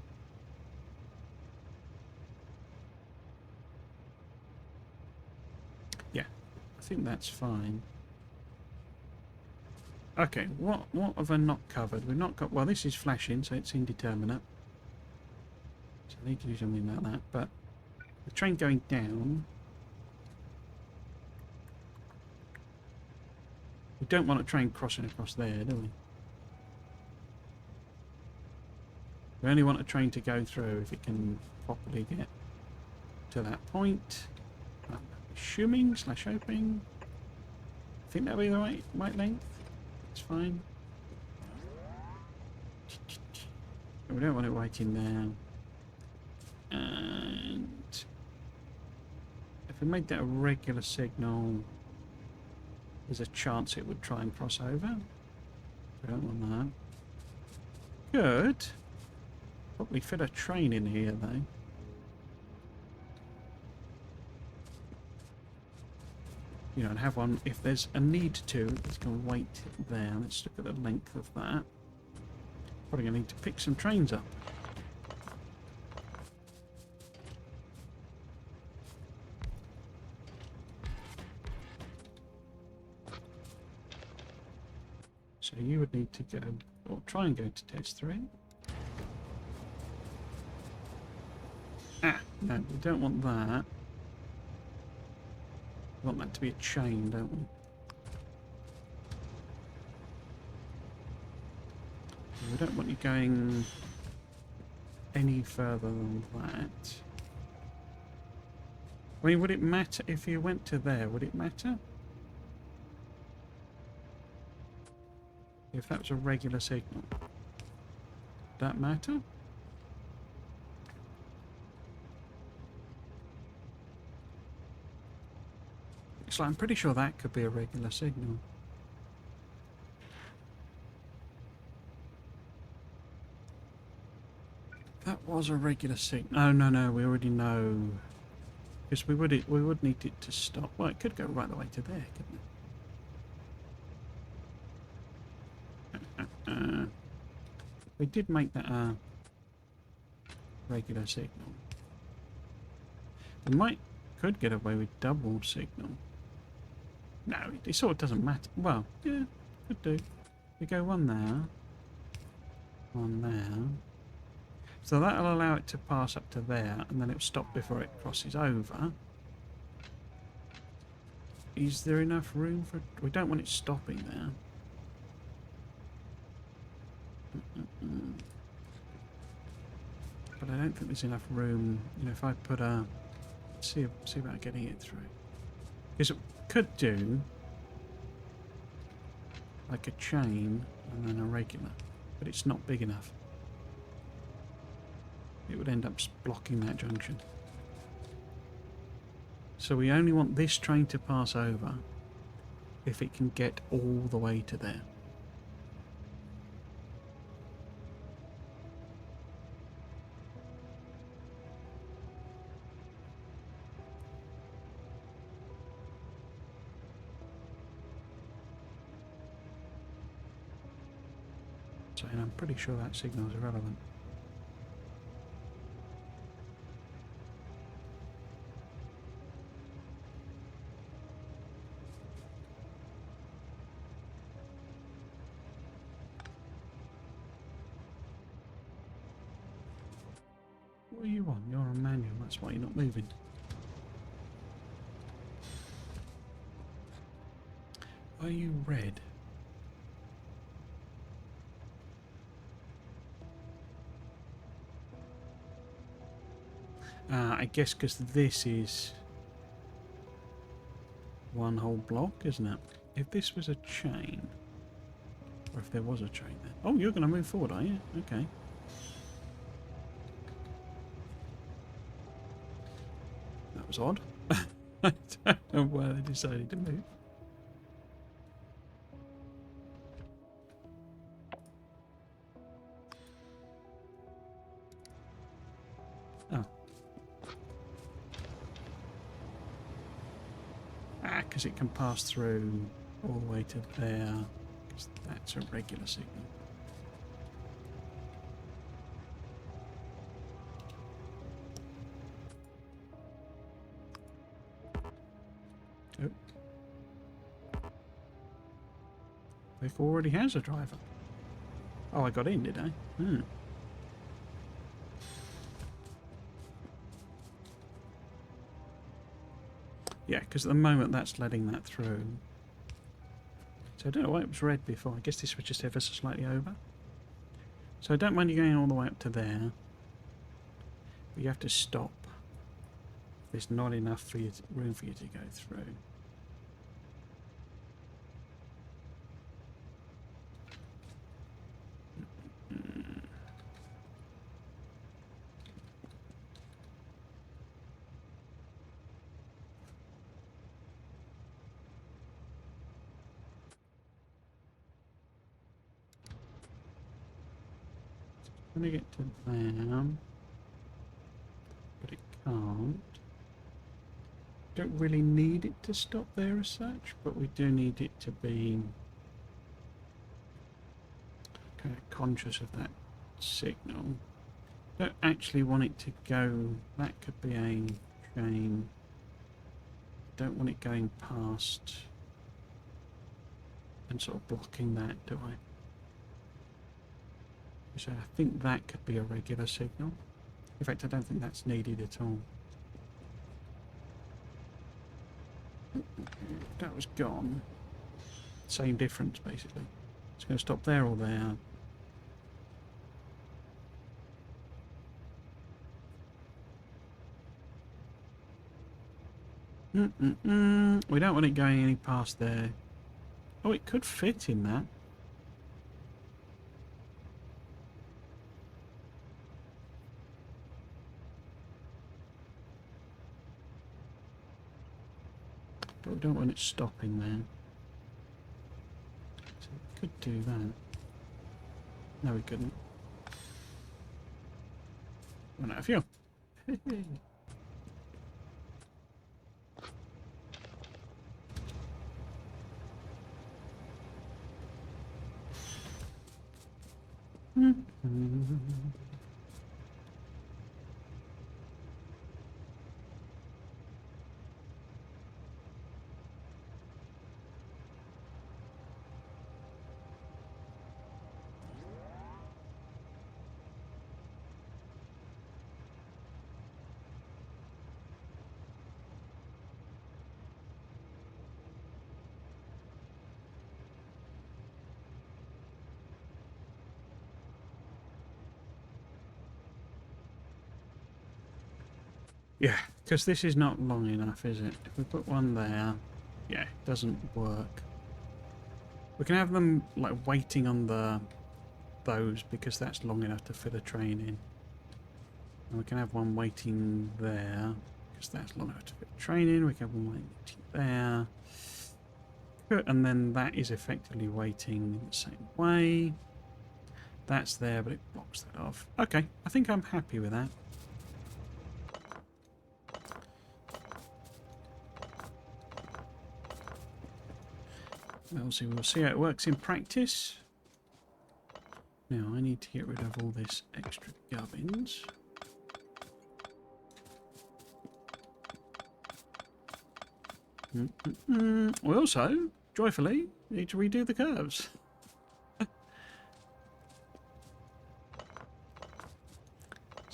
Yeah, I think that's fine. Okay, what have I not covered? We've not got... Well, this is flashing, so it's indeterminate. So I need to do something about that, but... The train going down... We don't want a train crossing across there, do we? We only want a train to go through if it can properly get to that point. I'm assuming / hoping. I think that'll be the right length. It's fine. We don't want it waiting there. And if we made that a regular signal, there's a chance it would try and cross over. We don't want that. Good. Probably fit a train in here though. You know, and have one if there's a need to. It's going to wait there. Let's look at the length of that. Probably going to need to pick some trains up. So you would need to go, or try and go to test 3. Ah, no, we don't want that. We want that to be a chain, don't we? We don't want you going any further than that. I mean, would it matter if you went to there? Would it matter? If that was a regular signal. Would that matter? So I'm pretty sure that could be a regular signal. That was a regular signal. Oh, no, we already know. Because we would need it to stop. Well, it could go right the way to there, couldn't it? We did make that a regular signal. We could get away with double signal. No, it sort of doesn't matter. Well, yeah, could do. We go one there. One there. So that'll allow it to pass up to there, and then it'll stop before it crosses over. Is there enough room for... We don't want it stopping there. But I don't think there's enough room. You know, if I put a... See about getting it through. Because it could do like a chain and then a regular, but it's not big enough. It would end up blocking that junction. So we only want this train to pass over if it can get all the way to there. So I'm pretty sure that signal is irrelevant. What are you on? You're on manual, that's why you're not moving. Are you red? I guess because this is one whole block, isn't it? If this was a chain, or if there was a chain there. Oh, you're going to move forward, are you? Okay. That was odd. I don't know why they decided to move. Oh. Ah, because it can pass through all the way to there. Because that's a regular signal. Oh. It already has a driver. Oh, I got in, did I? Hmm. Yeah, because at the moment that's letting that through. So I don't know why it was red before. I guess this was just ever so slightly over. So I don't mind you going all the way up to there. But you have to stop. There's not enough for you room for you to go through. Going to get to there, but it can't. don't really need it to stop there as such, but we do need it to be kind of conscious of that signal. Don't actually want it to go. That could be a chain. Don't want it going past and sort of blocking that, do I? So I think that could be a regular signal. In fact, I don't think that's needed at all. That was gone. Same difference, basically. It's going to stop there or there. We don't want it going any past there. Oh, it could fit in that. But we don't want it stopping there. So we could do that. No, we couldn't. Run out of fuel. Yeah, because this is not long enough, is it? If we put one there, yeah, it doesn't work. We can have them like waiting on those because that's long enough to fit a train in. And we can have one waiting there because that's long enough to fit a train in. We can have one waiting there. And then that is effectively waiting in the same way. That's there, but it blocks that off. Okay, I think I'm happy with that. We'll see how it works in practice. Now I need to get rid of all this extra gubbins. We also, joyfully, need to redo the curves. So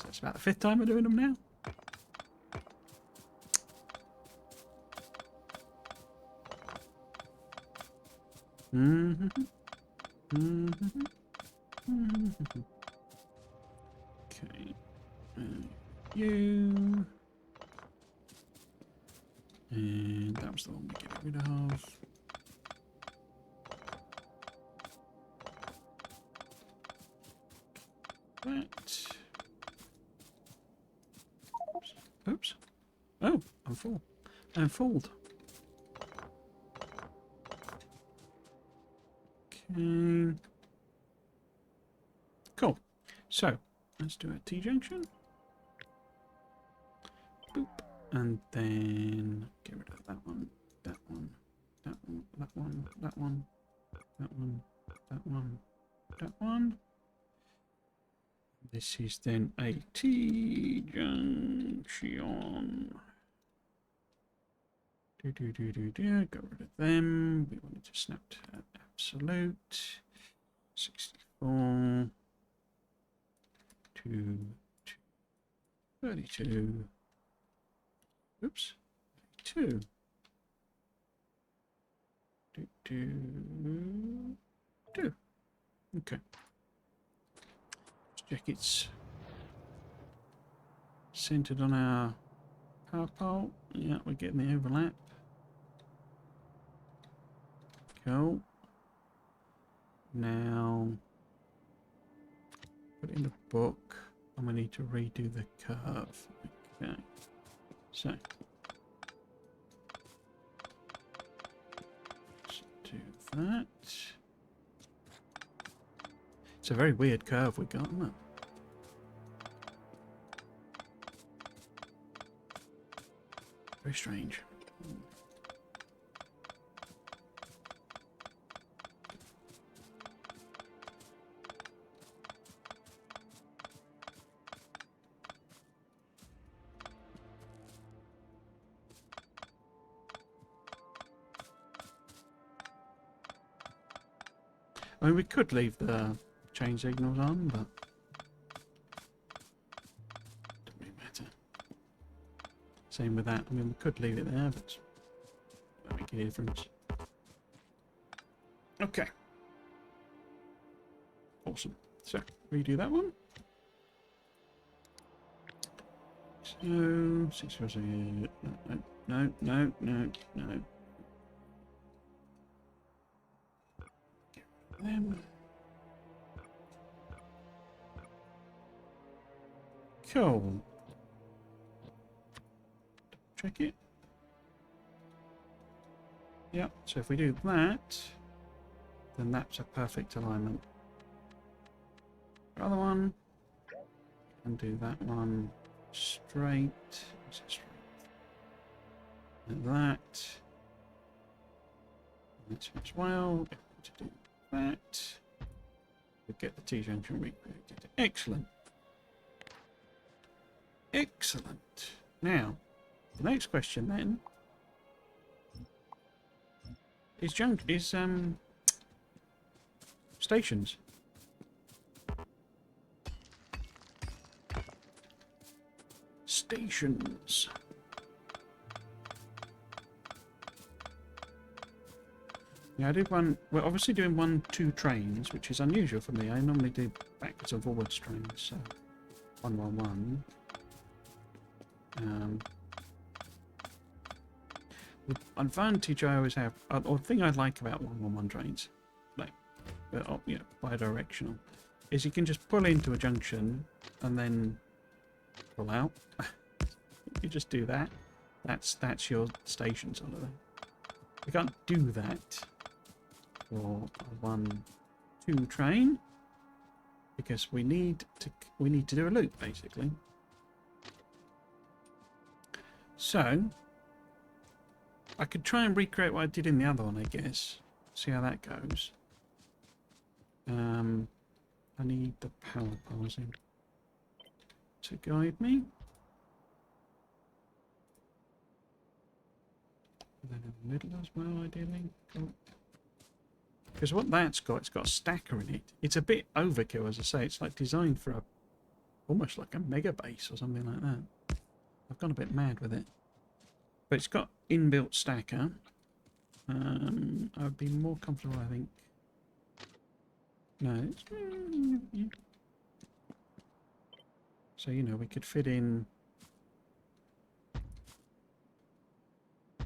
that's about the 5th time we're doing them now. Okay. You. And that was the one we get rid of. That. Oops. Oh, I'm full. I'm fooled. Okay. Cool. So, let's do a T-junction. Boop. And then get rid of that one, that one, that one, that one, that one, that one, that one, that one. This is then a T-junction. Get rid of them. We wanted to snap to absolute. 64 to 32. Oops. 2. Do. Okay. Let's check it's centered on our power pole. Yeah, we're getting the overlap. Cool. Now, put it in the book, and we need to redo the curve. Okay. So, let's do that. It's a very weird curve we got, isn't it? Very strange. I mean, we could leave the chain signals on, but doesn't really matter. Same with that. I mean, we could leave it there, but it won't make any difference. Okay. Awesome. So, redo that one. So, 6 hours a year. No. Them. Cool. Check it. Yep, so if we do that, then that's a perfect alignment. The other one, and do that one straight. And that. That's as well. To do that. We get the T-junction recreated. Excellent. Excellent. Now, the next question then is stations. Stations. Yeah, I did one. We're obviously doing 1-2 trains, which is unusual for me. I normally do backwards and forwards trains, so 1-1-1. The advantage I always have, or the thing I like about 1-1-1 trains, like, you know, bi-directional, is you can just pull into a junction and then pull out. You just do that. That's your station sort of thing. You can't do that for a 1-2 train because we need to do a loop basically. So I could try and recreate what I did in the other one, I guess. See how that goes. I need the power parsing to guide me. And then in the middle as well, ideally. Cool. Because what that's got, it's got a stacker in it. It's a bit overkill, as I say. It's like designed for almost like a mega base or something like that. I've gone a bit mad with it. But it's got inbuilt stacker. I would be more comfortable, I think. No, it's... Yeah. So, you know, we could fit in... a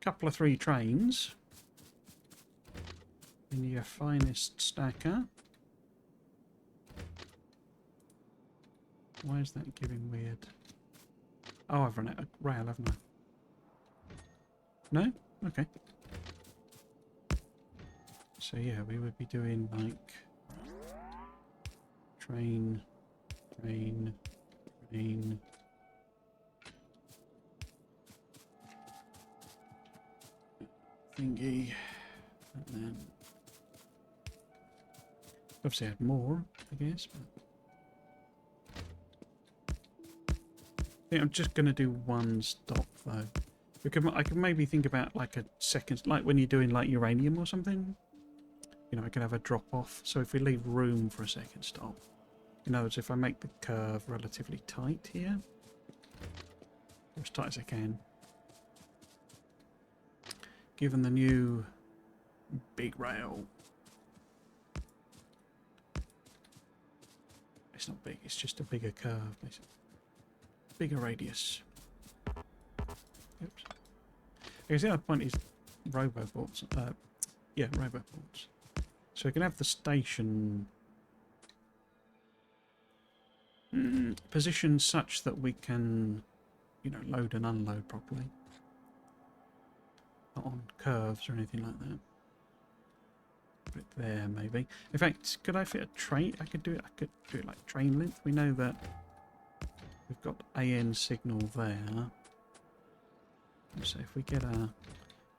couple of 3 trains. In your finest stacker. Why is that giving weird? Oh, I've run out of rail, haven't I? No? Okay. So yeah, we would be doing like train, thingy, and then obviously add more, I guess. But I think I'm just going to do one stop though. I could maybe think about like a second, like when you're doing like uranium or something. You know, I can have a drop off. So if we leave room for a second stop, in other words, if I make the curve relatively tight here, or as tight as I can, given the new big rail, it's not big, it's just a bigger curve, basically. Bigger radius. Oops. Because the other point is roboports. Yeah, roboports. So we can have the station positioned such that we can, you know, load and unload properly. Not on curves or anything like that. Put it there, maybe. In fact, could I fit a train? I could do it like train length. We know that we've got AN signal there. So if we get a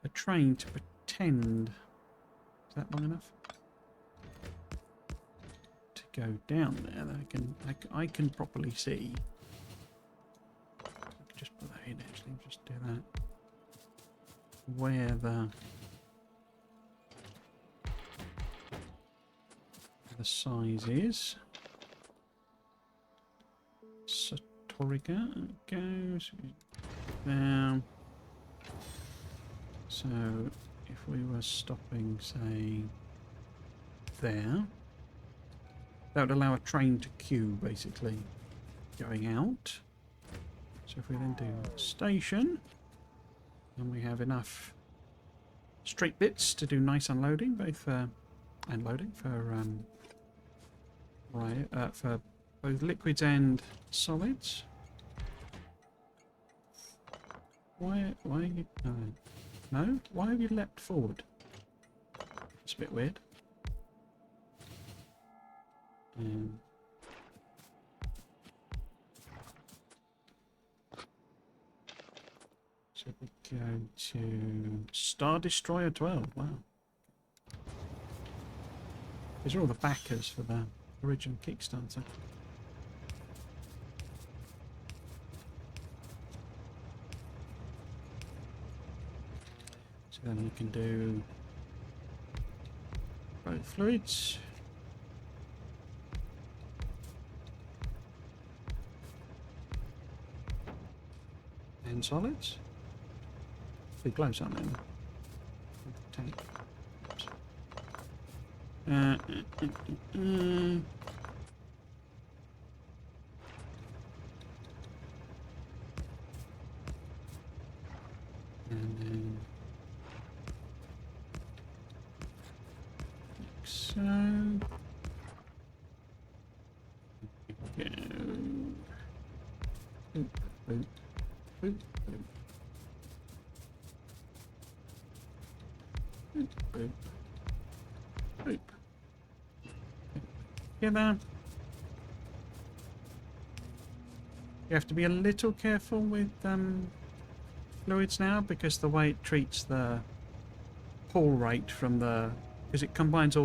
train to pretend, is that long enough to go down there? That I can properly see. I can just put that in actually. Just do that. Where the size is. Satoriga goes down. So if we were stopping, say, there, that would allow a train to queue, basically, going out. So if we then do station, and we have enough straight bits to do nice unloading, both for unloading for for both liquids and solids. Why you no? Why have you leapt forward? It's a bit weird. So we go to Star Destroyer 12. Wow. These are all the backers for the original Kickstarter. So then we can do both fluids. And solids. Pretty close, aren't they? Tank. And then like so. Go. Boop, boop, boop, boop. Boop, boop, boop. Together. You have to be a little careful with fluids now, because the way it treats the pull rate from the, because it combines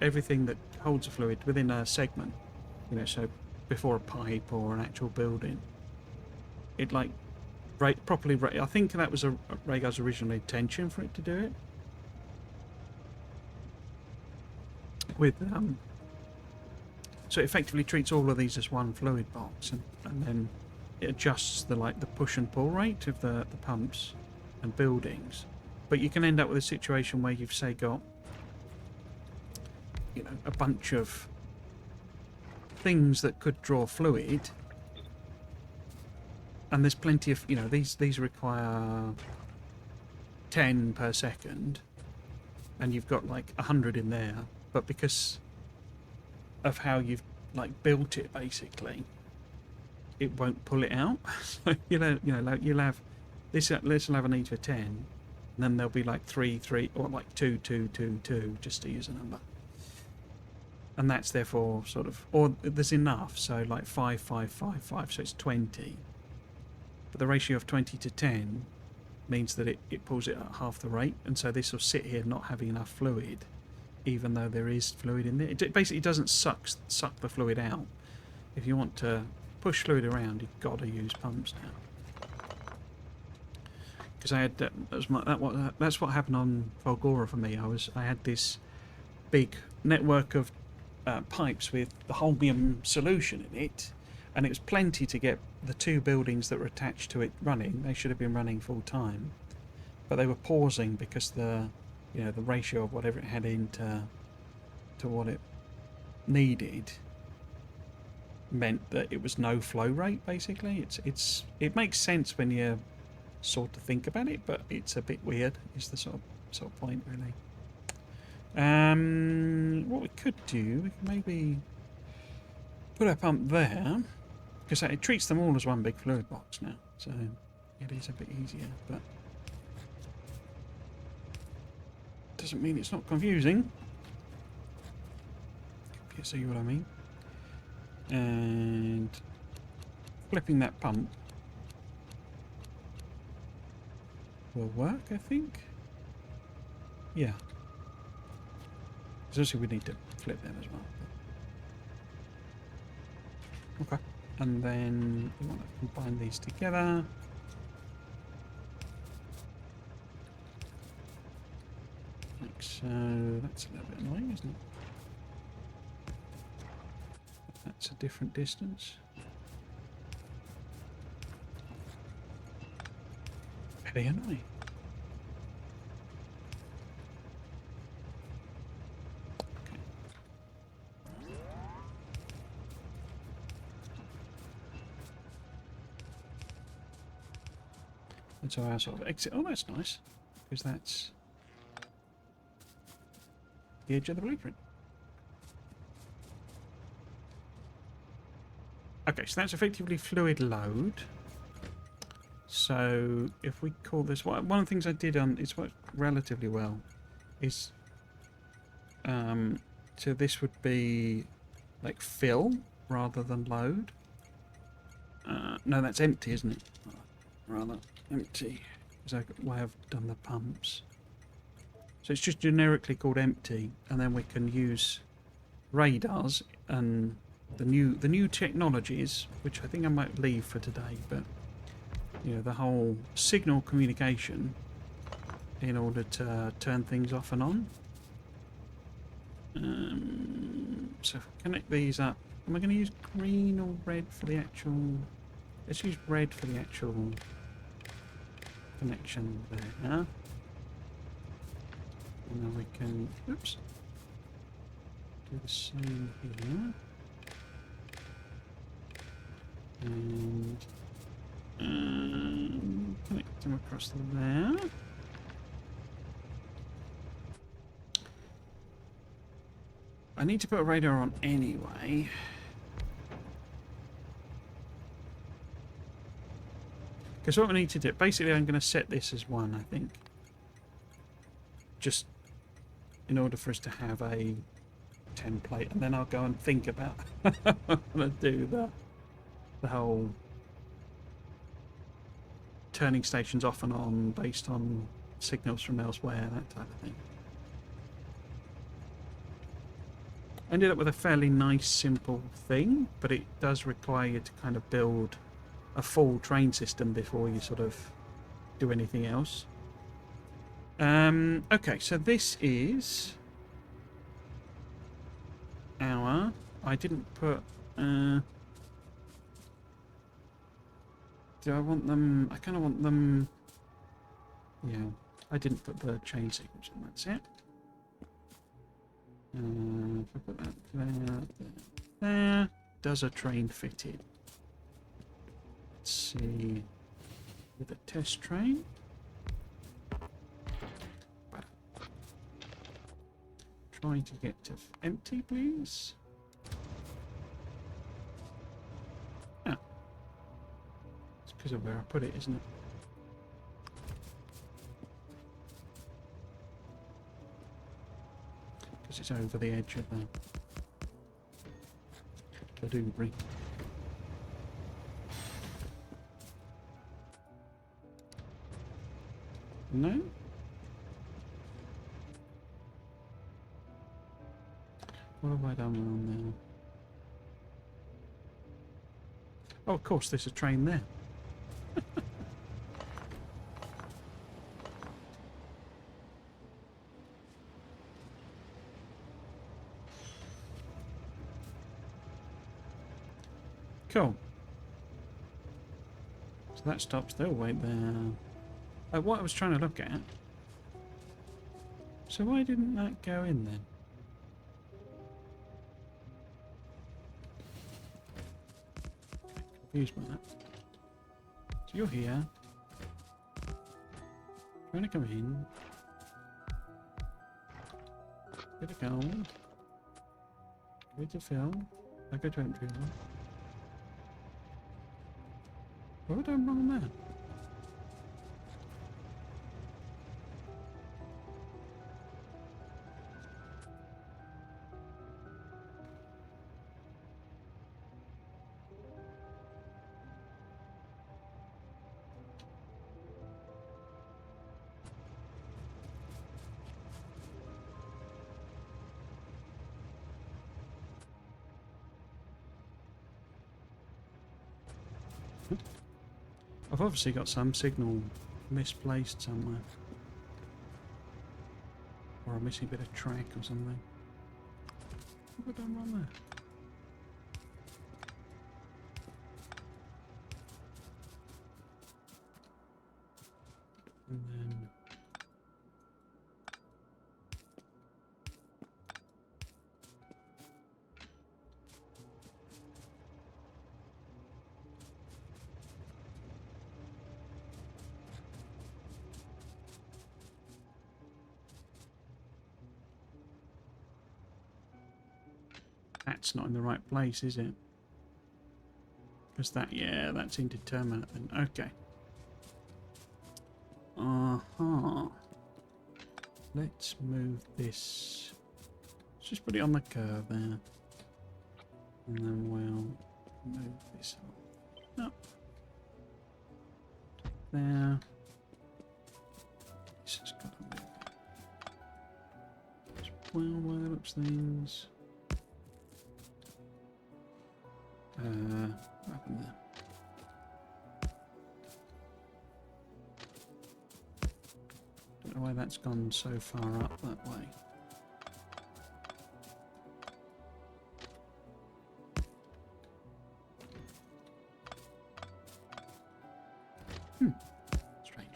everything that holds a fluid within a segment, you know, so before a pipe or an actual building, it like properly. I think that was Rhaegar's original intention for it to do it. With so it effectively treats all of these as one fluid box, and then it adjusts the push and pull rate of the pumps and buildings. But you can end up with a situation where you've, say, got, you know, a bunch of things that could draw fluid, and there's plenty of, you know, these require 10 per second, and you've got like 100 in there, but because of how you've like built it, basically, it won't pull it out. So you'll have this will have a need for 10, and then there'll be like 3 or like 2 just to use a number, and that's therefore sort of, or there's enough, so like 5, 5, 5, 5, so it's 20, but the ratio of 20 to 10 means that it pulls it at half the rate, and so this will sit here not having enough fluid, even though there is fluid in there. It basically doesn't suck the fluid out. If you want to push fluid around, you've got to use pumps now. Because I had that's what happened on Volgora for me. I had this big network of pipes with the holmium solution in it, and it was plenty to get the 2 buildings that were attached to it running. They should have been running full time, but they were pausing because the ratio of whatever it had into to what it needed meant that it was no flow rate. Basically, it makes sense when you sort of think about it, but it's a bit weird. Is the sort of point, really. What we could do, we could maybe put a pump there, because it treats them all as one big fluid box now, so it is a bit easier, but doesn't mean it's not confusing, if you see what I mean. And flipping that pump will work, I think. Yeah. Because obviously we need to flip them as well. Okay. And then we want to combine these together. Like so. That's a little bit annoying, isn't it? That's a different distance. Very annoying. Okay. And so our sort of exit. Oh, that's nice. Because that's the edge of the blueprint. Okay, so that's effectively fluid load. So if we call this, one of the things I did on, it's worked relatively well, is so this would be like fill rather than load. No, that's empty, isn't it? Rather empty, because I have done the pumps. So it's just generically called empty, and then we can use radars and the new technologies, which I think I might leave for today, but you know, the whole signal communication in order to turn things off and on. So if I connect these up, am I going to use green or red for the actual? Let's use red for the actual connection there. And then we can, oops, do the same here. And connect them across there. I need to put a radar on anyway. Because what we need to do, basically I'm going to set this as 1, I think. Just in order for us to have a template, and then I'll go and think about how I'm going to do the whole turning stations off and on based on signals from elsewhere, that type of thing. Ended up with a fairly nice, simple thing, but it does require you to kind of build a full train system before you sort of do anything else. Okay, so this is our... I didn't put... do I want them... I kind of want them... Yeah, I didn't put the chain sequence on, that's it. If I put that there, does a train fit in? Let's see, with a test train. Trying to get to empty, please. Ah, it's because of where I put it, isn't it? Because it's over the edge of the doorbry. No? What have I done wrong there? Oh, of course, there's a train there. Cool. So that stops. They'll wait there. What I was trying to look at. So why didn't that go in then? Confused by that. So you're here. Trying to come in. Bit of gold. Bit of fill. I go to empty one. What have I done wrong there? I've obviously got some signal misplaced somewhere. Or a missing bit of track or something. What have I done wrong there? And then... That's not in the right place, is it? Because that, yeah, that's indeterminate then. Okay. Uh-huh. Let's move this. Let's just put it on the curve there. And then we'll move this up. There. This has got to move. Well, by the looks of things. What happened there? Don't know why that's gone so far up that way. Strange.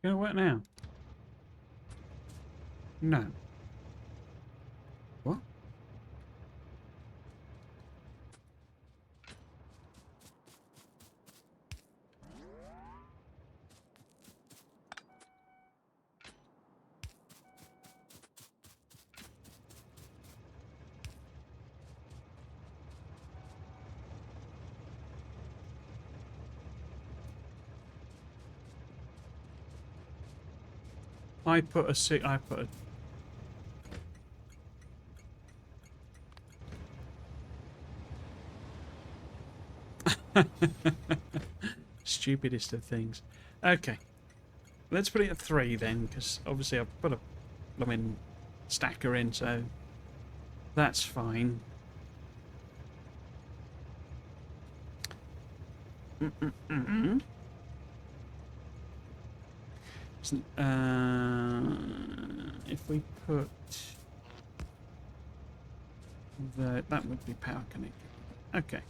You gonna work now? No. What? I put a stupidest of things. Okay. Let's put it at 3 then, because obviously I've put a blooming stacker in, so that's fine. If we put that would be power connected. Okay.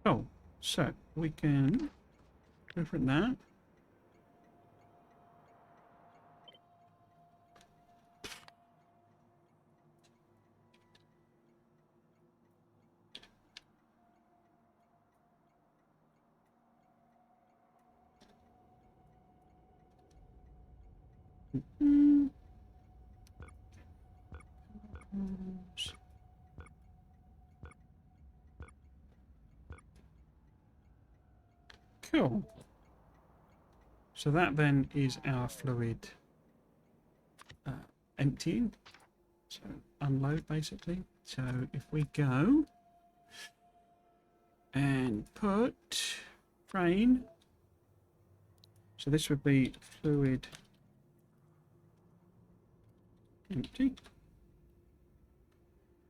Oh, so we can go for that. Cool. So that then is our fluid emptying. So unload basically. So if we go and put drain, so this would be fluid empty,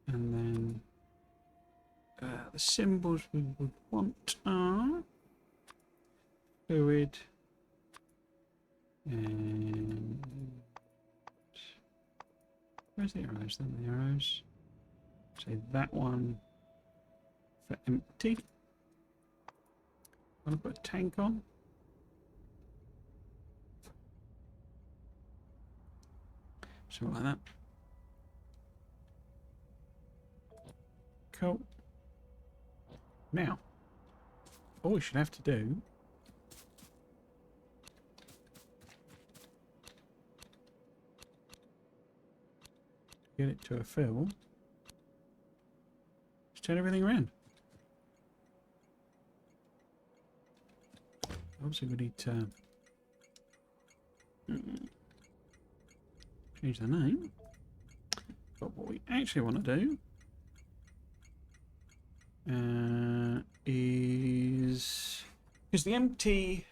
and then the symbols we would want are fluid, and where's the arrows then? The arrows. Say that one for empty. Want to put a tank on? Something like that. Cool. Now, all we should have to do to get it to a fill is turn everything around. Obviously, we need to change the name. But what we actually want to do is because the empty.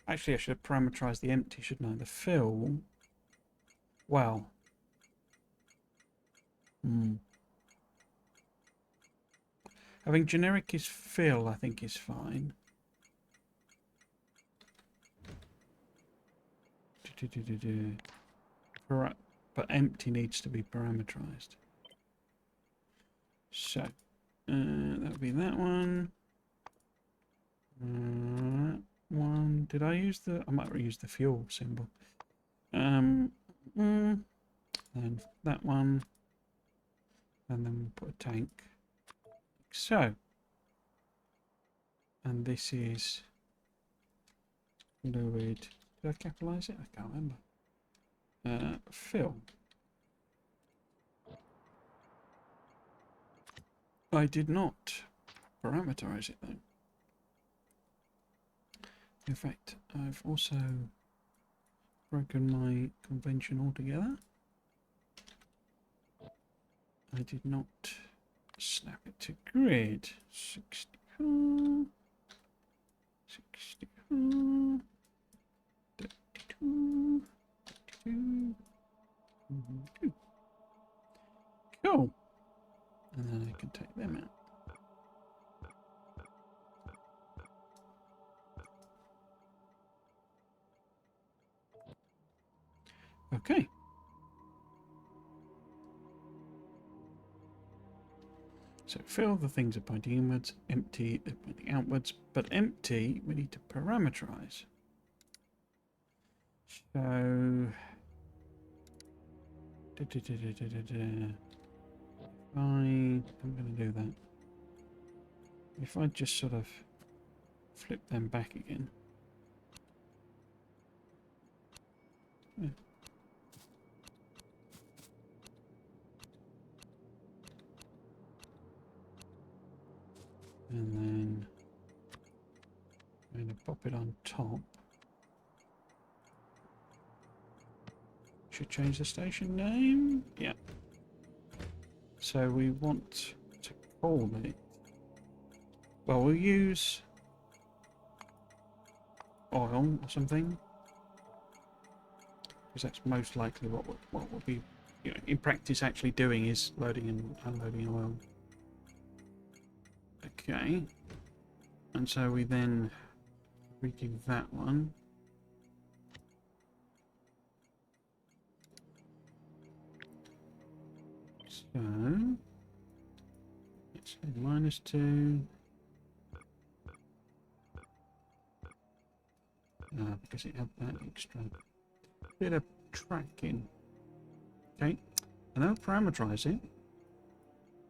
Actually, I should have parameterized the empty, shouldn't I? The fill. Well. Having generic is fill, I think, is fine. But empty needs to be parameterized. So that would be that one. One. Did I use the? I might reuse the fuel symbol. And that one, and then put a tank. Like so. And this is fluid. Did I capitalize it? I can't remember. Fill. I did not parameterize it though. In fact, I've also broken my convention altogether. I did not snap it to grid. 64, 64, 32, 32. Cool. And then I can take them out. Okay. So fill, the things are pointing inwards, empty, they're pointing outwards, but empty we need to parameterize. So I'm going to do that. If I just sort of flip them back again. Yeah. And then I'm going to pop it on top. Should change the station name. Yeah. So we want to call it. Well, we'll use oil or something, because that's most likely what we'll be, you know, in practice actually doing is loading and unloading oil. Okay, and so we then redo that one. So let's say -2. Because it had that extra bit of tracking. Okay, and then we'll parameterize it,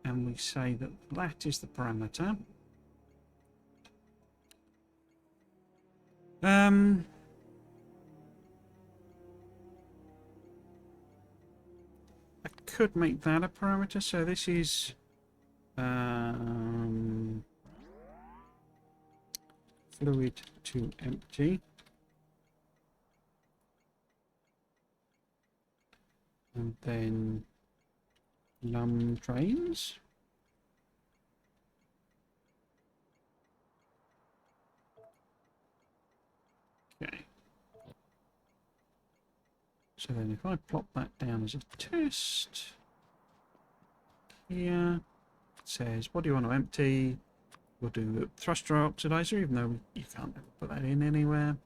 and we say that that is the parameter. I could make that a parameter. So this is fluid to empty. And then num trains. Okay. So then if I plop that down as a test, here it says, what do you want to empty? We'll do the thruster oxidizer, even though you can't put that in anywhere.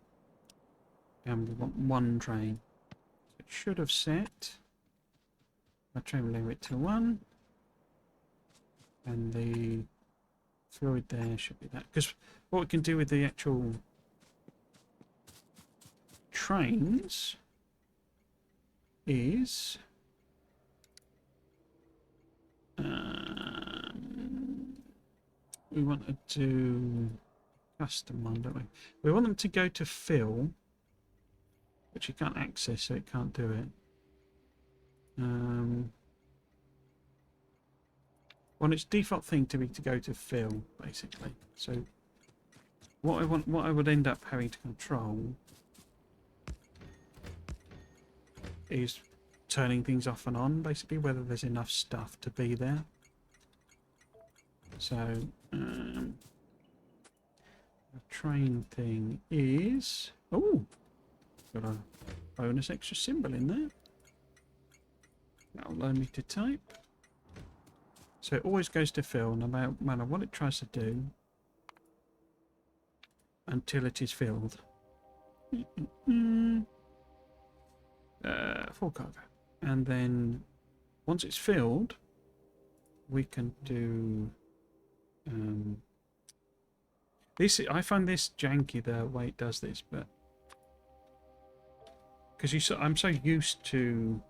And we want one train. So it should have set my train limit to 1. And the fluid there should be that. Because what we can do with the actual trains is we want to do custom one, don't we? We want them to go to fill, which you can't access, so it can't do it. Want its default thing to be to go to fill, basically. So what I would end up having to control is turning things off and on, basically, whether there's enough stuff to be there. So the train thing is, oh, got a bonus extra symbol in there. That'll learn me to type. So it always goes to fill, no matter what it tries to do, until it is filled. Full cargo. And then once it's filled, we can do this. I find this janky the way it does this, but because I'm so used to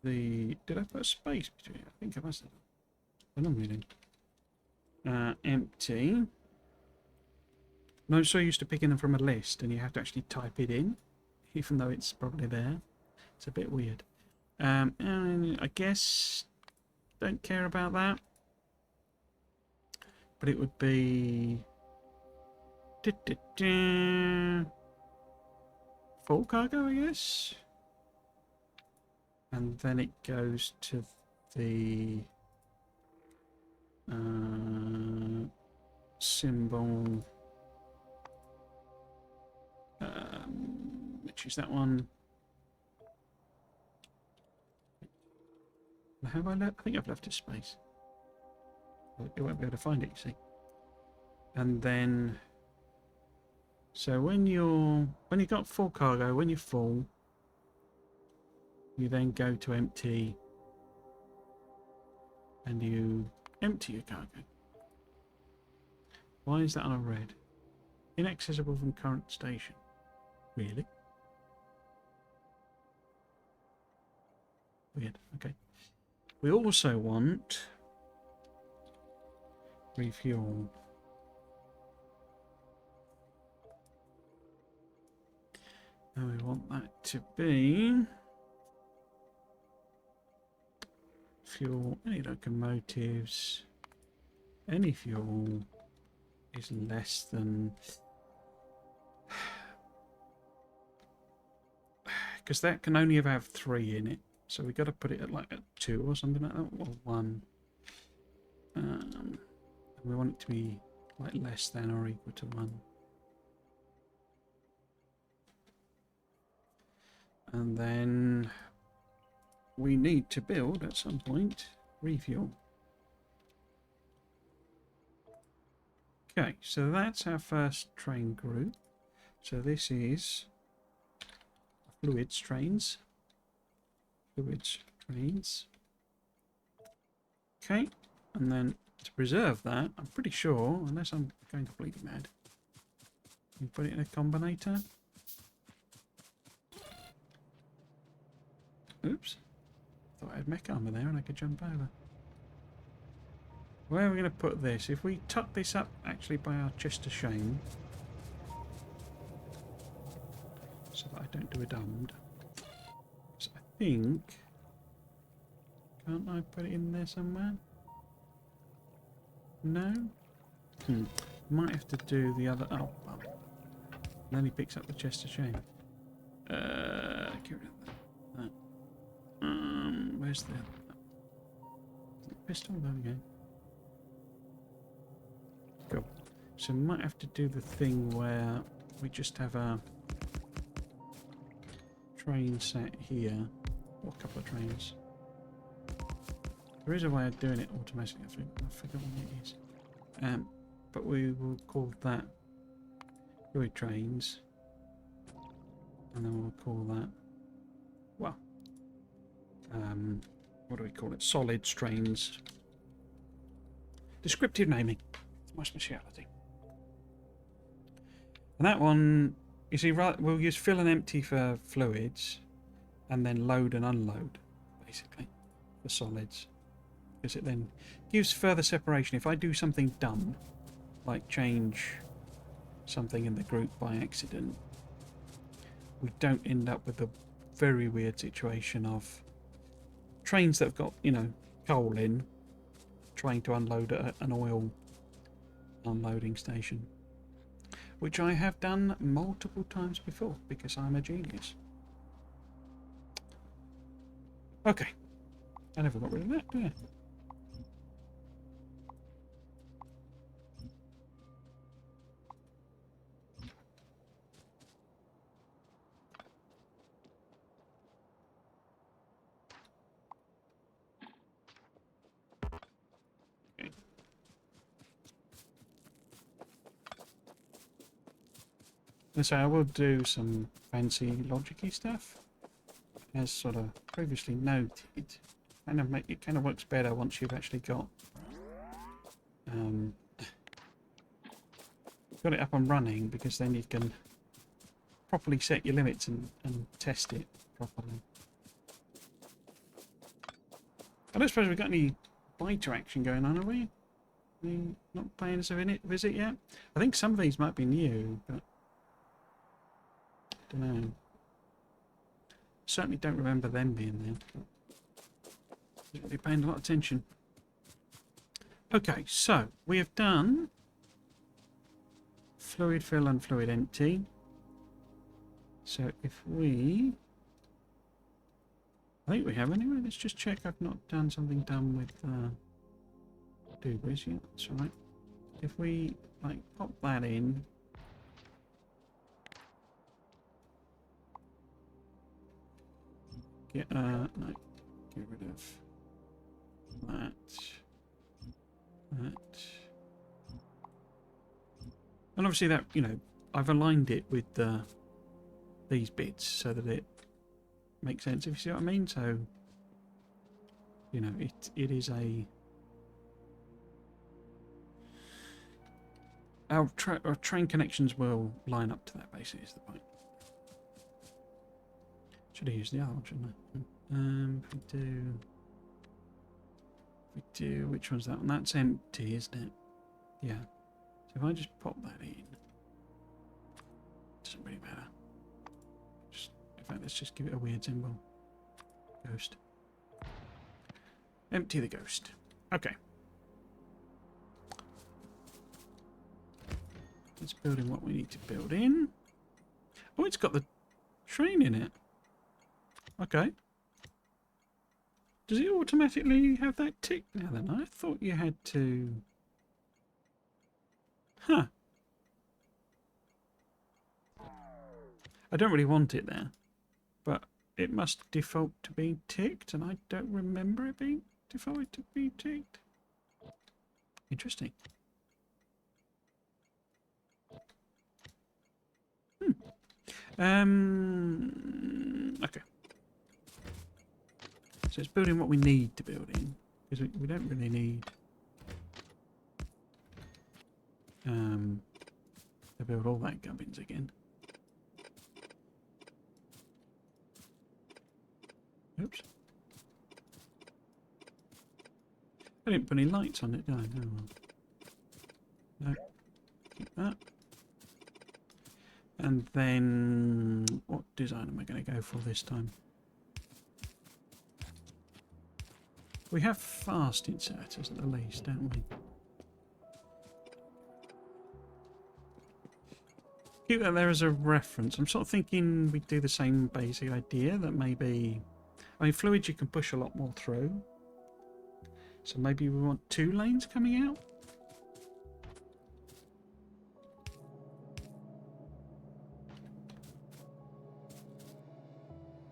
did I put a space between it? I think I must have. I don't really. Empty. No, I'm so used to picking them from a list, and you have to actually type it in, even though it's probably there. It's a bit weird. And I guess don't care about that. But it would be full cargo, I guess. And then it goes to the symbol, which is that one. Have I left? I think I've left a space. You won't be able to find it, you see. And then, so when you've got full cargo, when you're full, you then go to empty, and you empty your cargo. Why is that on a red? Inaccessible from current station. Really? Weird. Okay. We also want refuel. And we want that to be fuel, any locomotives, any fuel is less than, because that can only have 3 in it, so we got to put it at like 2 or something like that, or 1. And we want it to be like less than or equal to 1. And then we need to build at some point refuel. Okay, so that's our first train group. So this is fluids trains. Fluids trains. Okay, and then to preserve that, I'm pretty sure, unless I'm going completely mad, you put it in a combinator. Oops. Thought I had mech armor there and I could jump over. Where are we going to put this? If we tuck this up actually by our chest of shame, so that I don't do a dummed. So I think, can't I put it in there somewhere? No? Might have to do the other. Oh, well. And then he picks up the chest of shame. Get rid of that. Where's the pistol? There we go. Cool. So we might have to do the thing where we just have a train set here, or a couple of trains. There is a way of doing it automatically. I forget what it is. But we will call that fluid trains, and then we'll call that, well, what do we call it? Solid trains. Descriptive naming. It's my speciality. And that one, you see, we'll use fill and empty for fluids, and then load and unload, basically, for solids. Because it then gives further separation. If I do something dumb, like change something in the group by accident, we don't end up with the very weird situation of trains that have got, you know, coal in, trying to unload at an oil unloading station. Which I have done multiple times before, because I'm a genius. Okay. I never got rid of that, did I? And so I will do some fancy logic-y stuff, as sort of previously noted. It kind of works better once you've actually got it up and running, because then you can properly set your limits and test it properly. I don't suppose we've got any biter action going on, have we? Not paying us a visit yet? I think some of these might be new, but I don't know. Certainly don't remember them being there. But they're paying a lot of attention. Okay, so we have done fluid fill and fluid empty. So if we... I think we have anyway. Let's just check I've not done something dumb with dubris. Yeah, that's all right. If we like pop that in, get rid of that, and obviously that, you know, I've aligned it with these bits so that it makes sense, if you see what I mean. So, you know, it is a our train connections will line up to that, basically, is the point. Should have used the other one, shouldn't I? If we do, which one's that one? That's empty, isn't it? Yeah. So if I just pop that in, doesn't really matter. In fact, let's just give it a weird symbol. Ghost. Empty the ghost. Okay. Let's build in what we need to build in. Oh, it's got the train in it. Okay. Does it automatically have that tick now then? I thought you had to... Huh. I don't really want it there, but it must default to being ticked, and I don't remember it being defaulted to be ticked. Interesting. Okay. So it's building what we need to build in, because we don't really need to build all that gubbins again. Oops. I didn't put any lights on it, did I? No. No. Keep that. And then, what design am I going to go for this time? We have fast inserters at the least, don't we? Keep that there as a reference. I'm sort of thinking we do the same basic idea, that maybe... I mean, fluids you can push a lot more through. So maybe we want 2 lanes coming out?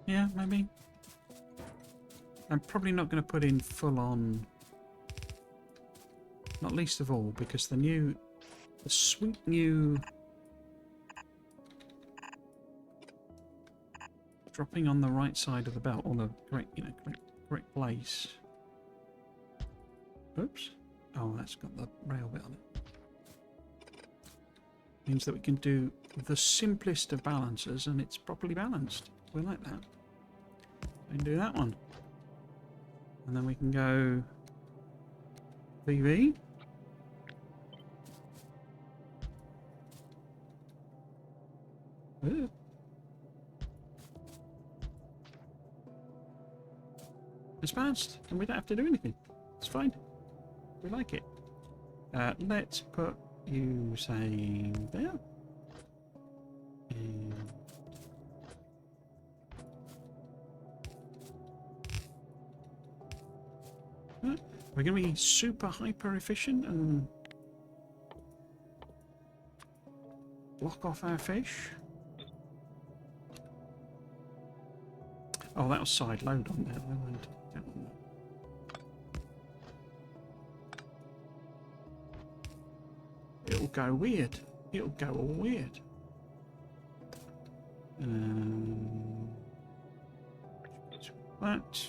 Yeah, maybe. I'm probably not going to put in full on, not least of all because the sweet new dropping on the right side of the belt, or the correct, correct place. Oops. Oh, that's got the rail bit on it. Means that we can do the simplest of balances and it's properly balanced. We like that. We can do that one. And then we can go VV. Ooh. It's balanced and we don't have to do anything. It's fine. We like it. Let's put you, say, there. And we're going to be super hyper efficient and block off our fish. Oh, that was side load on there. It'll go weird. It'll go all weird. That.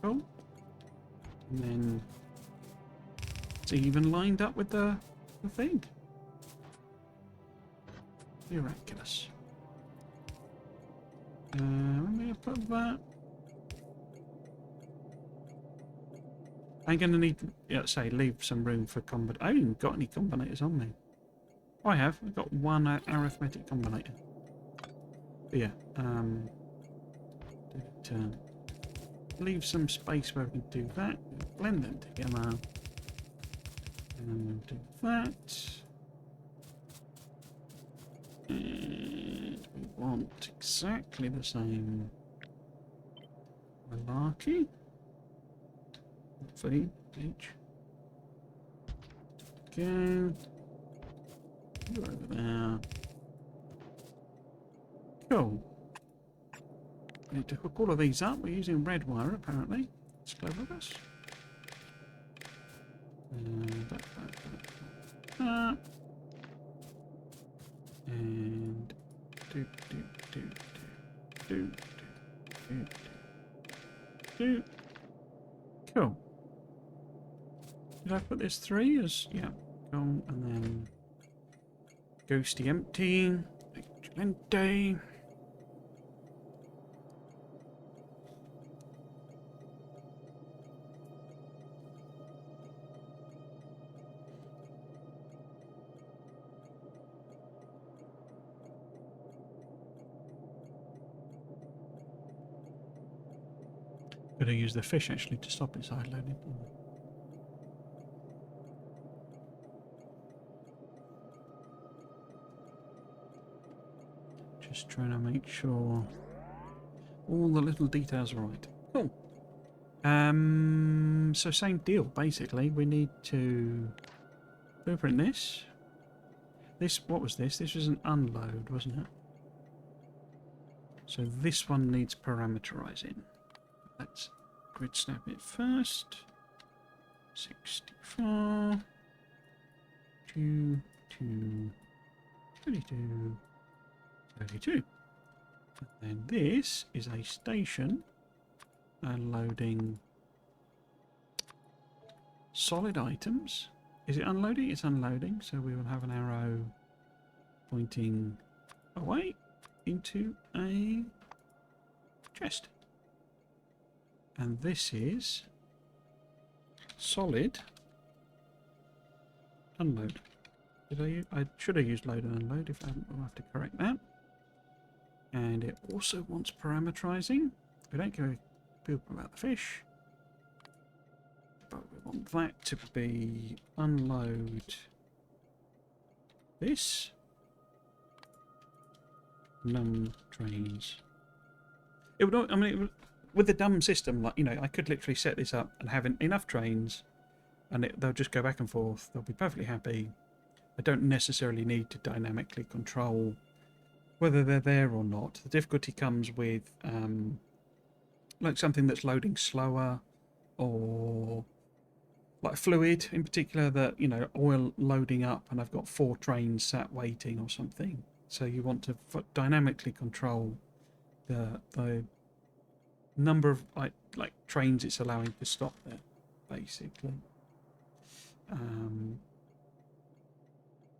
Cool. And then it's even lined up with the thing. Miraculous. I'm going to put that. I'm going to need to, say, leave some room for combinators. I haven't even got any combinators on me. Oh, I have. I've got one arithmetic combinator. But yeah. Leave some space where we can do that. Blend them together. And do that. And we want exactly the same malarkey. For each. Go. Go over there. Cool. We need to hook all of these up. We're using red wire apparently. It's clever of us. That. And do. Cool. Did I put this 3 as, yeah, cool, and then ghosty empty, excelente. Better use the fish actually to stop it side loading. Just trying to make sure all the little details are right. Cool. So same deal basically. We need to blueprint this. What was this? This was an unload, wasn't it? So this one needs parameterizing. Let's grid snap it first. 64 to 32. 32. And then this is a station unloading solid items. Is it unloading? It's unloading, so we will have an arrow pointing away into a chest. And this is solid unload. I should have used load and unload. If I haven't, we'll have to correct that. And it also wants parameterizing. We don't give a poop about the fish, but we want that to be unload this num trains. It would. I mean, it would, with the dumb system, like, I could literally set this up and have enough trains, and they'll just go back and forth. They'll be perfectly happy. I don't necessarily need to dynamically control whether they're there or not. The difficulty comes with like something that's loading slower, or like fluid in particular, that, you know, oil loading up and I've got 4 trains sat waiting or something. So you want to dynamically control the number of like trains it's allowing to stop there, basically.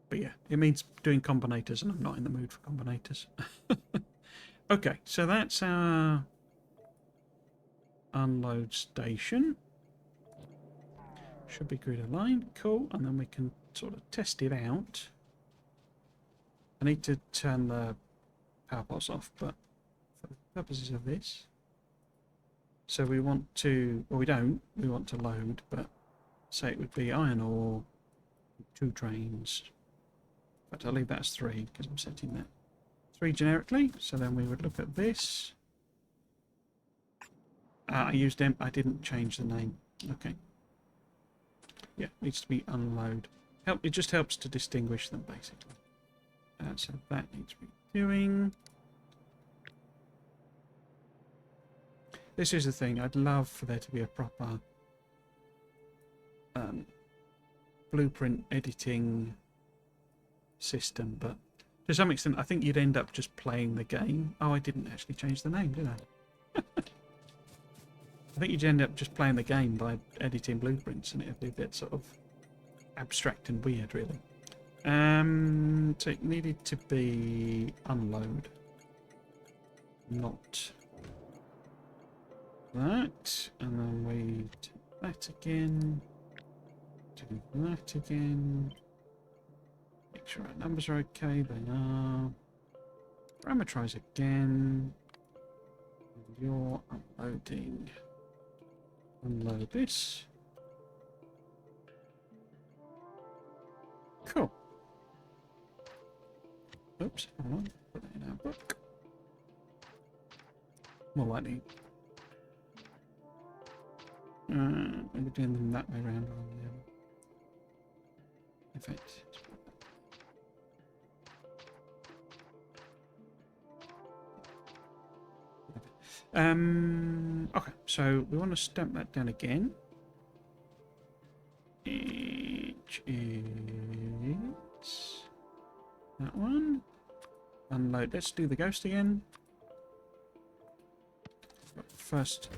But yeah, it means doing combinators, and I'm not in the mood for combinators. Okay, so that's our unload station. Should be grid aligned, cool, and then we can sort of test it out. I need to turn the power pots off, but for the purposes of this, so we want to, well, we don't, we want to load, but say it would be iron ore, 2 trains. In fact, I'll leave that as 3 because I'm setting that 3 generically. So then we would look at this. I used I didn't change the name. Okay. Yeah, needs to be unload. It just helps to distinguish them, basically. So that needs to be doing. This is the thing. I'd love for there to be a proper blueprint editing system, but to some extent I think you'd end up just playing the game. Oh, I didn't actually change the name, did I? I think you'd end up just playing the game by editing blueprints, and it'd be a bit sort of abstract and weird, really. So it needed to be unload, not that, and then we do that again, do that again. Make sure our numbers are okay, they are. Parameterize again. And you're unloading. Unload this. Cool. Oops, hold on. Put that in our book. More likely. Maybe doing them that way around on the in fact. Okay, so we want to stamp that down again. Which is that one. Unload. Let's do the ghost again. First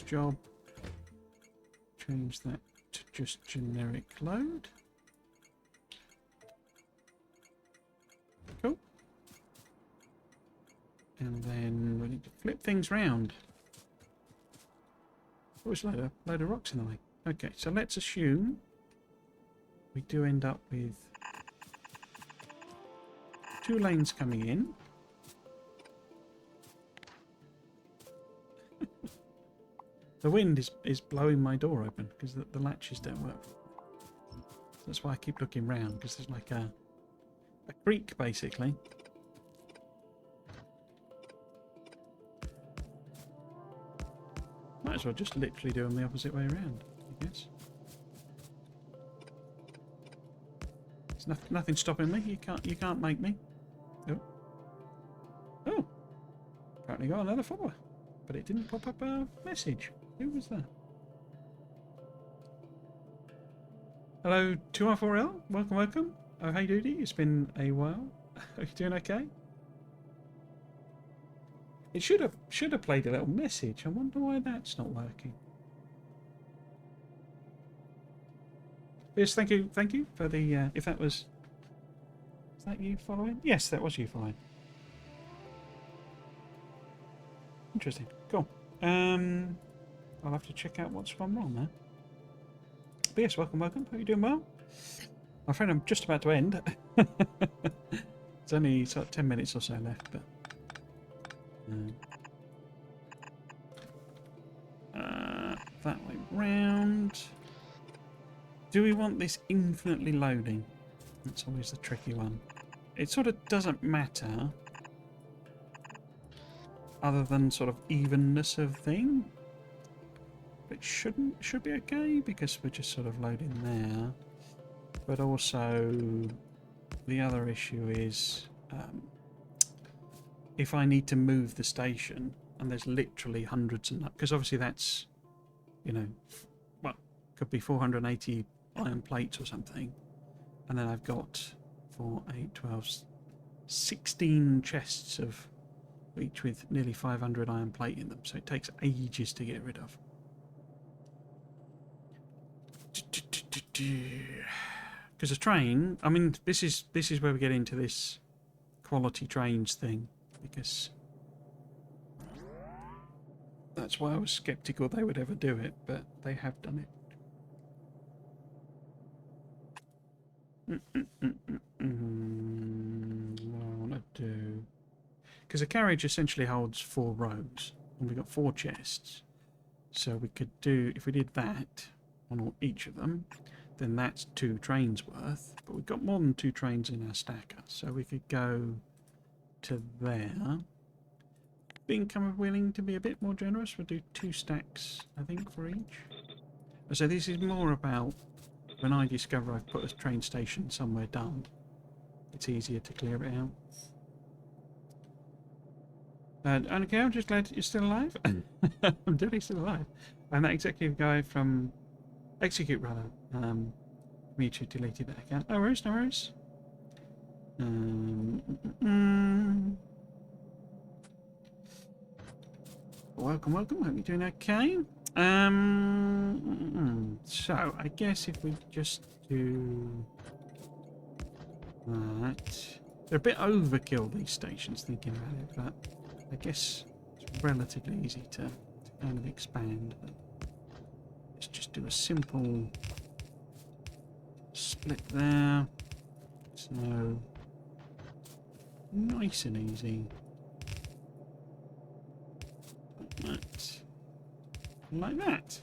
job. Change that to just generic load. Cool. And then we need to flip things round. Always a load of rocks in the way. Okay, so let's assume we do end up with 2 lanes coming in. The wind is blowing my door open because the latches don't work. That's why I keep looking round, because there's like a creek, basically. Might as well just literally do them the opposite way around, I guess. There's nothing stopping me. You can't make me. Oh. Oh. Apparently got another follower, but it didn't pop up a message. Who was that? Hello, 2R4L. Welcome. Oh, hey, Doody. It's been a while. Are you doing okay? It should have played a little message. I wonder why that's not working. Yes, thank you for the. If that was that you following? Yes, that was you following. Interesting. Cool. I'll have to check out what's gone wrong there. But yes, welcome. Hope you're doing well. My friend, I'm just about to end. It's only sort of 10 minutes or so left, but that way round. Do we want this infinitely loading? That's always the tricky one. It sort of doesn't matter, other than sort of evenness of thing. It should be okay because we're just sort of loading there, but also the other issue is if I need to move the station, and there's literally hundreds and because obviously that's, you know, well, could be 480 iron plates or something, and then I've got 4, 8, 12, 16 chests of each with nearly 500 iron plate in them, so it takes ages to get rid of. Because a train, I mean, this is where we get into this quality trains thing, because that's why I was skeptical they would ever do it, but they have done it. What I want to do, because a carriage essentially holds 4 rows, and we've got 4 chests, so we could do, if we did that on each of them, then that's 2 trains worth, but we've got more than 2 trains in our stacker, so we could go to there. Being kind of willing to be a bit more generous, we'll do 2 stacks, I think, for each. So this is more about when I discover I've put a train station somewhere done, it's easier to clear it out. And okay, I'm just glad you're still alive. I'm definitely still alive. I'm that executive guy from Execute, rather. Me too deleted that account. No worries, no worries. Welcome, welcome. Hope you're doing okay. So I guess if we just do that, they're a bit overkill, these stations, thinking about it, but I guess it's relatively easy to kind of expand. But let's just do a simple split there. So nice and easy. Like that.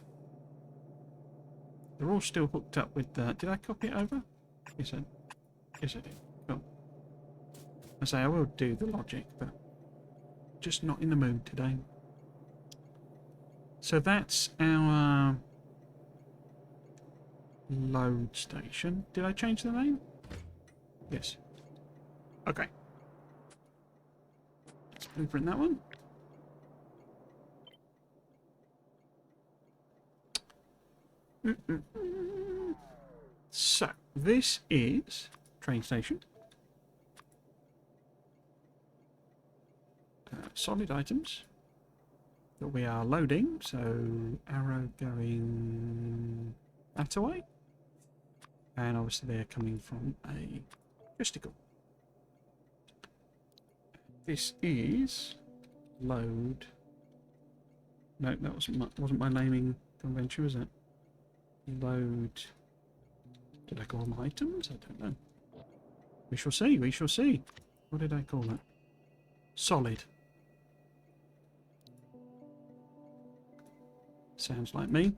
They're all still hooked up with the... Did I copy it over? Yes, I did. Cool. I say I will do the logic, but just not in the mood today. So that's our load station. Did I change the name? Yes. Okay. Let's blueprint that one. So this is train station. Solid items that we are loading. So arrow going that way, and obviously they're coming from a testicle. This is load. No, that wasn't my naming convention, was it? Load. Did I call them items? I don't know. We shall see. We shall see. What did I call it? Solid. Sounds like me.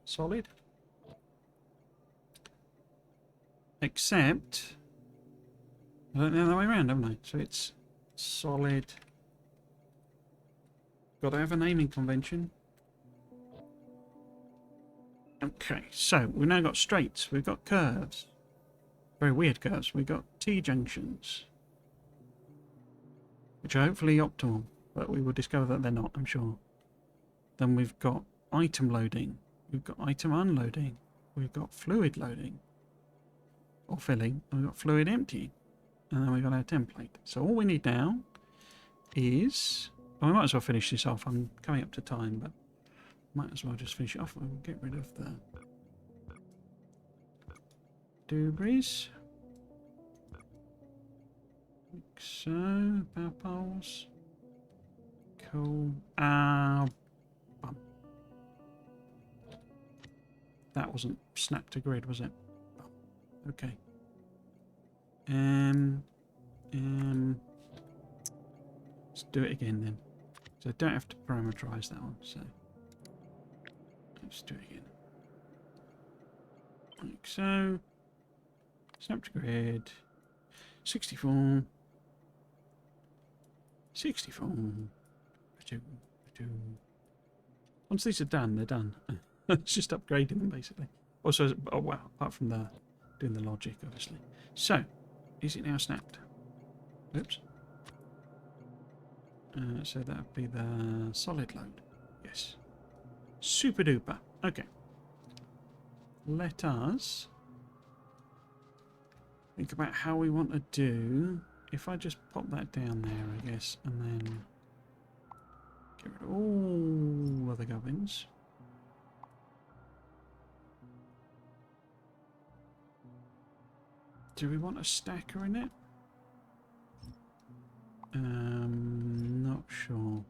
Solid. Except I don't know the other way around, haven't I? So it's solid. Got to have a naming convention. Okay, so we've now got straights, we've got curves, very weird curves, we've got T-junctions, which are hopefully optimal, but we will discover that they're not, I'm sure. Then we've got item loading, we've got item unloading, we've got fluid loading, or filling, and we've got fluid emptying, and then we've got our template. So all we need now is, well, we might as well finish this off, I'm coming up to time, but might as well just finish it off. We'll get rid of the doobies. Like so. Power poles. Cool. Bum. That wasn't snap to grid, was it? Okay. Let's do it again then. So I don't have to parameterize that one. So. Let's do it again. Like so. Snap to grid. 64. 64. Once these are done, they're done. It's just upgrading them basically. Also, oh wow, apart from the doing the logic, obviously. So, is it now snapped? Oops. So that would be the solid load. Yes. Super duper. Okay. Let us think about how we want to do. If I just pop that down there, I guess, and then get rid of all of the gubbins. Do we want a stacker in it? Not sure.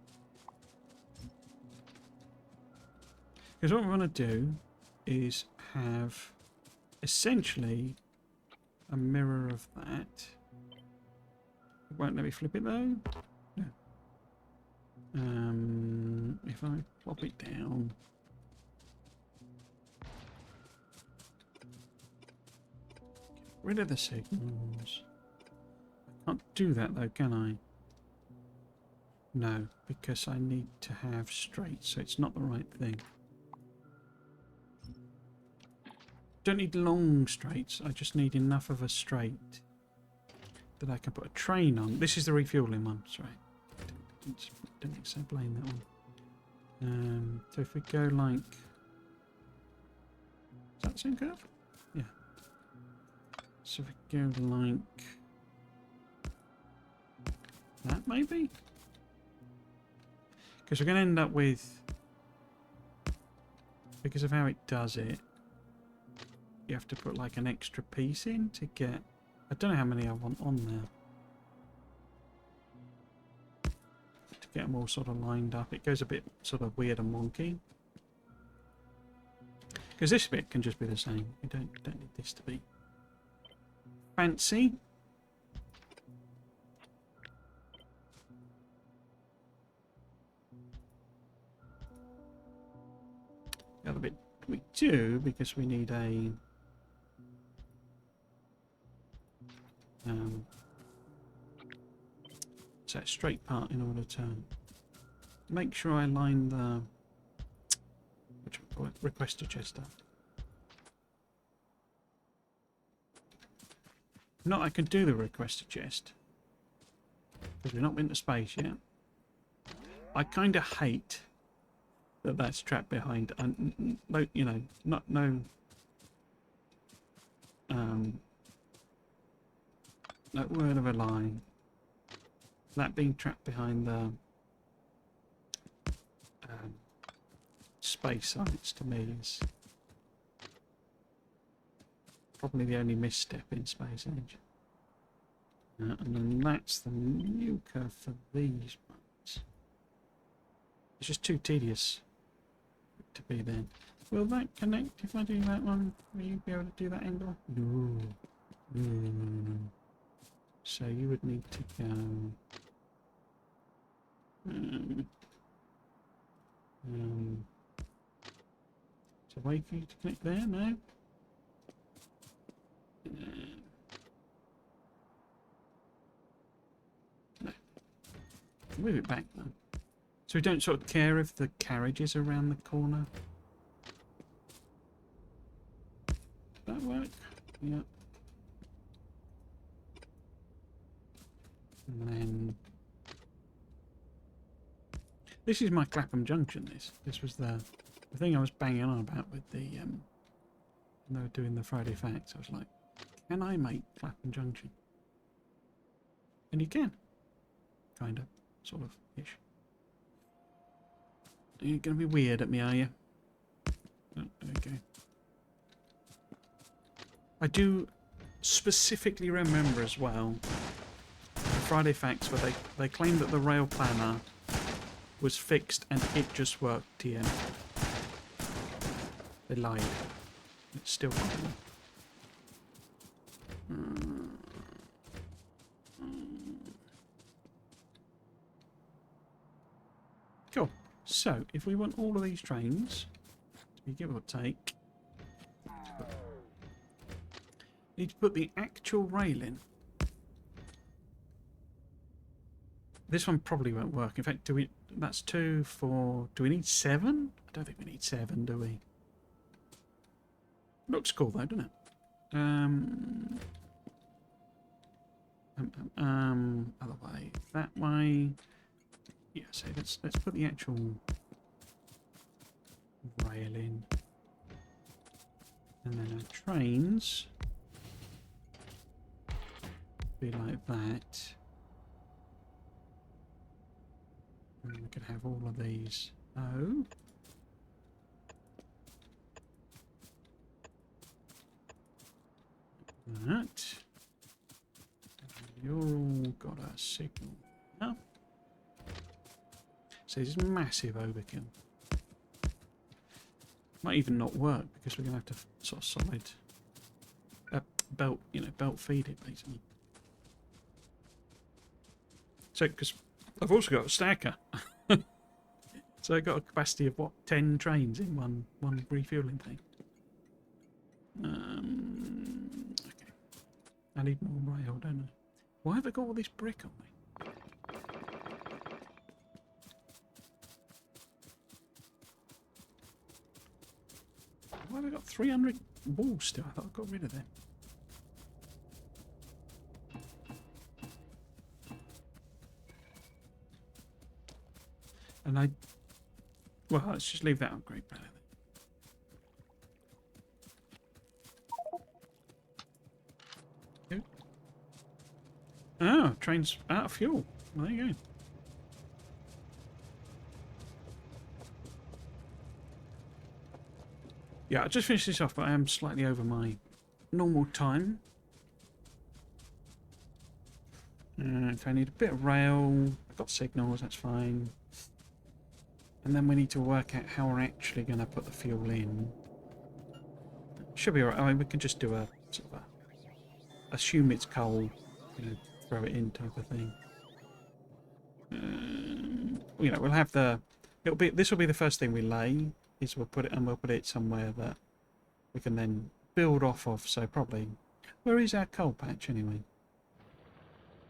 Because what we want to do is have essentially a mirror of that. It won't let me flip it though. No. If I plop it down. Get rid of the signals. I can't do that though, can I? No, because I need to have straight, so it's not the right thing. Don't need long straights, I just need enough of a straight that I can put a train on. This is the refueling one, sorry. Didn't explain that one. So if we go like... Is that the same curve? Yeah. So if we go like... that maybe? Because we're going to end up with... Because of how it does it, you have to put like an extra piece in to get... I don't know how many I want on there. To get them all sort of lined up. It goes a bit sort of weird and wonky. Because this bit can just be the same. You don't need this to be fancy. The other bit we do, because we need a set straight part in order to make sure I line the requester chest up. Not I can do the requester chest because we're not into space yet. I kind of hate that that's trapped behind, you know, not no word of a lie. That being trapped behind the space sites to me is probably the only misstep in Space Age. And then that's the new curve for these ones. It's just too tedious to be there. Will that connect if I do that one? Will you be able to do that angle? No. No. So you would need to go... is there a way for you to connect there? No? No. Move it back though. So we don't sort of care if the carriage is around the corner. Does that work? Yeah. And then... This is my Clapham Junction, this was the thing I was banging on about with the, when they were doing the Friday Facts. I was like, can I make Clapham Junction? And you can. Kind of. Sort of. Ish. You're going to be weird at me, are you? Oh, okay. I do specifically remember as well the Friday Facts where they claimed that the rail planner was fixed and it just worked TM. They lied. It's still working. Cool. So, if we want all of these trains to be give or take, need to put the actual rail in. This one probably won't work. In fact, that's 2, 4... Do we need 7? I don't think we need 7, do we? Looks cool though, doesn't it? Other way, that way. Yeah, so let's put the actual rail in, and then our trains be like that. And we can have all of these. Oh. That. You're all got a signal. Oh. So this is massive overkill. Might even not work because we're going to have to sort of solid belt, belt feed it basically. So, because I've also got a stacker. So I've got a capacity of, what, 10 trains in one refueling thing. Okay. I need more rail, don't I? Why have I got all this brick on me? Why have I got 300 walls still? I thought I got rid of them. And well, let's just leave that upgrade banner then. Oh, train's out of fuel. Well, there you go. Yeah, I just finished this off, but I am slightly over my normal time. Okay, I need a bit of rail. I've got signals, that's fine. And then we need to work out how we're actually going to put the fuel in. Should be alright. I mean, we can just do a sort of assume it's coal, throw it in type of thing. We'll have this will be the first thing we lay. Is we'll put it somewhere that we can then build off of. So probably, where is our coal patch anyway?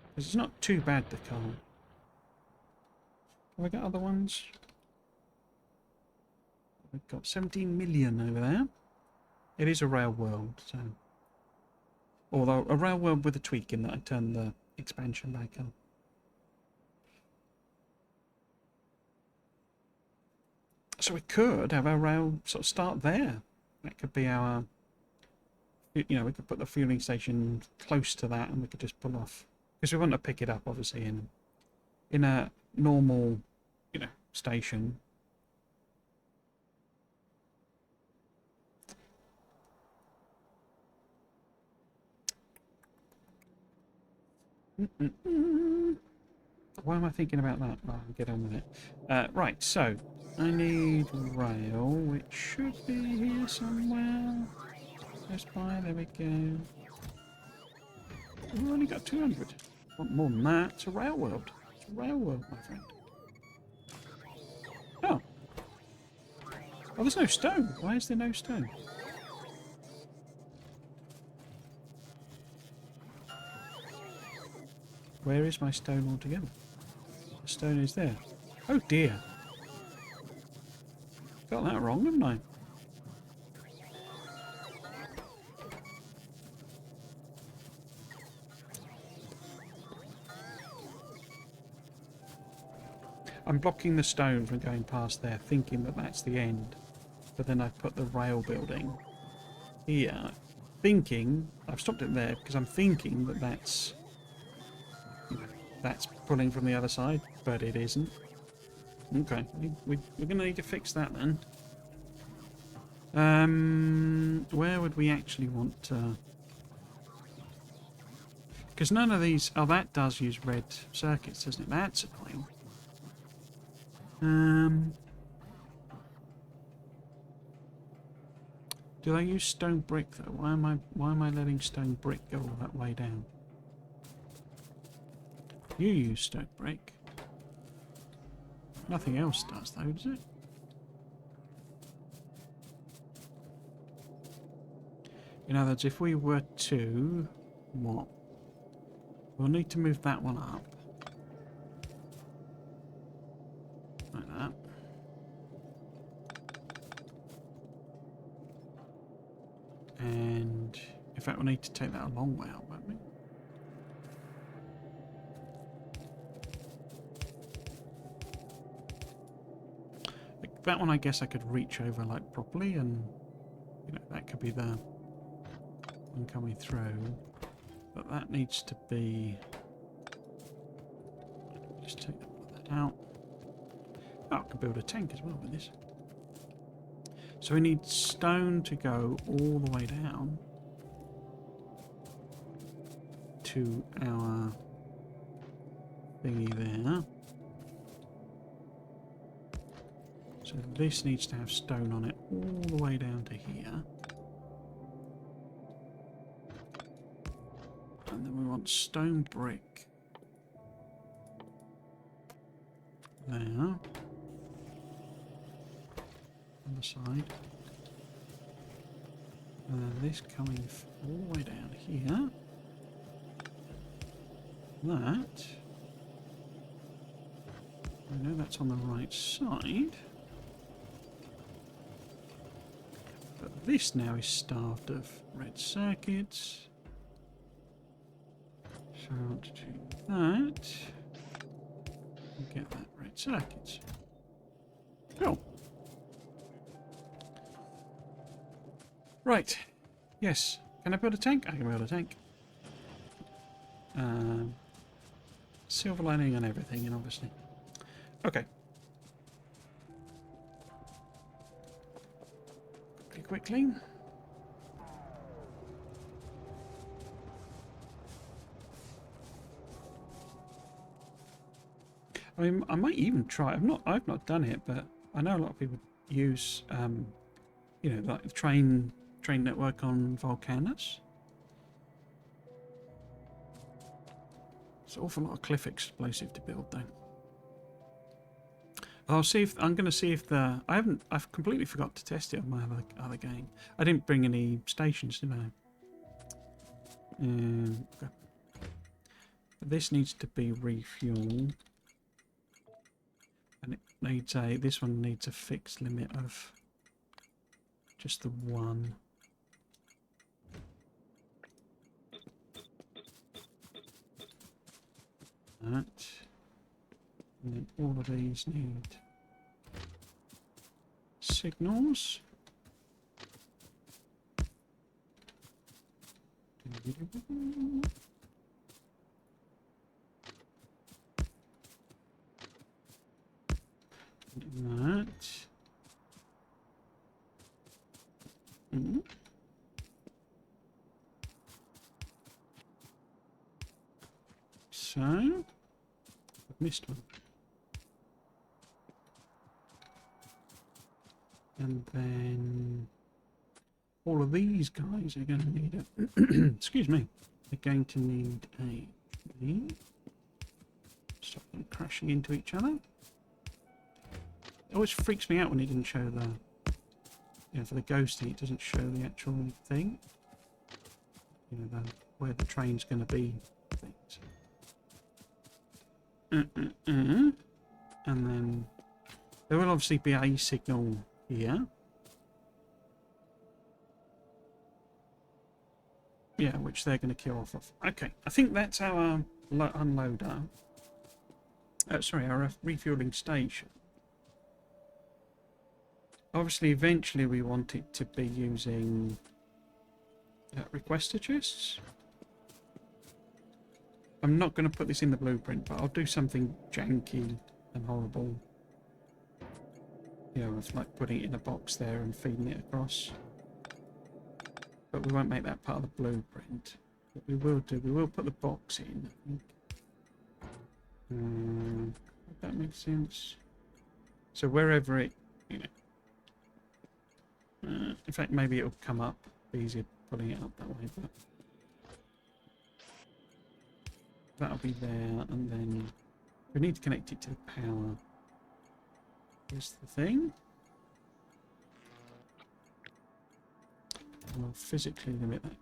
Because it's not too bad, the coal. Have we got other ones? We've got 17 million over there. It is a rail world, so. Although a rail world with a tweak in that I turned the expansion back on. So we could have our rail sort of start there. That could be our, we could put the fueling station close to that and we could just pull off. Because we want to pick it up, obviously, in a normal, station. Why am I thinking about that? Well, I'll get on with it. Right, so I need rail, which should be here somewhere. Just by, there we go. We've only got 200. Want more than that? It's a rail world. It's a rail world, my friend. Oh. Oh, there's no stone. Why is there no stone? Where is my stone altogether? The stone is there. Oh dear. Got that wrong, haven't I? I'm blocking the stone from going past there, thinking that that's the end. But then I've put the rail building here, thinking... I've stopped it there because I'm thinking that that's pulling from the other side, but it isn't. Okay, we're going to need to fix that then. Where would we actually want to... Because none of these... Oh, that does use red circuits, doesn't it? That's annoying. Do they use stone brick though? Why am I letting stone brick go all that way down? You use stone brick. Nothing else does though, does it? In other words, if we were to... What? We'll need to move that one up. Like that. And In fact, we'll need to take that a long way out, won't we? Like that one, I guess I could reach over like properly, and you know that could be the one coming through. But that needs to be. Just take that out. Oh, I can build a tank as well with this. So we need stone to go all the way down to our thingy there. So this needs to have stone on it all the way down to here. And then we want stone brick there on the side. And then this coming all the way down here. That. I know that's on the right side. But this now is starved of red circuits. So I want to do that. And get that red circuits. Cool. Right. Yes. Can I build a tank? I can build a tank. Silver lining and everything, and obviously. Okay. Quickly. I mean, I might even try. I've not done it, but I know a lot of people use, you know, like the train network on Volcanus. It's an awful lot of cliff explosive to build, though. I'll see if I'm going to see if the I've completely forgot to test it on my other game. I didn't bring any stations, did I? Okay. This needs to be refueled, and it needs this one needs a fixed limit of just the one. That. And then all of these need signals. And that. So, I've missed one. And then all of these guys are going to need a excuse me, they're going to need a V. Stop them crashing into each other. It always freaks me out when it didn't show the, you know, for the ghosting, it doesn't show the actual thing. You know, where the train's going to be. Things. And then there will obviously be a signal here. Yeah, which they're going to kill off of. Okay, I think that's our unloader. Sorry, our refueling station. Obviously, eventually we want it to be using requester chests. I'm not going to put this in the blueprint, but I'll do something janky and horrible. You know, with like putting it in a box there and feeding it across. But we won't make that part of the blueprint. What we will do, we will put the box in, I think. If that makes sense. So wherever it, you know. In fact, maybe it'll come up easier pulling it up that way, but that'll be there, and then we need to connect it to the power. Here's the thing. And we'll physically limit that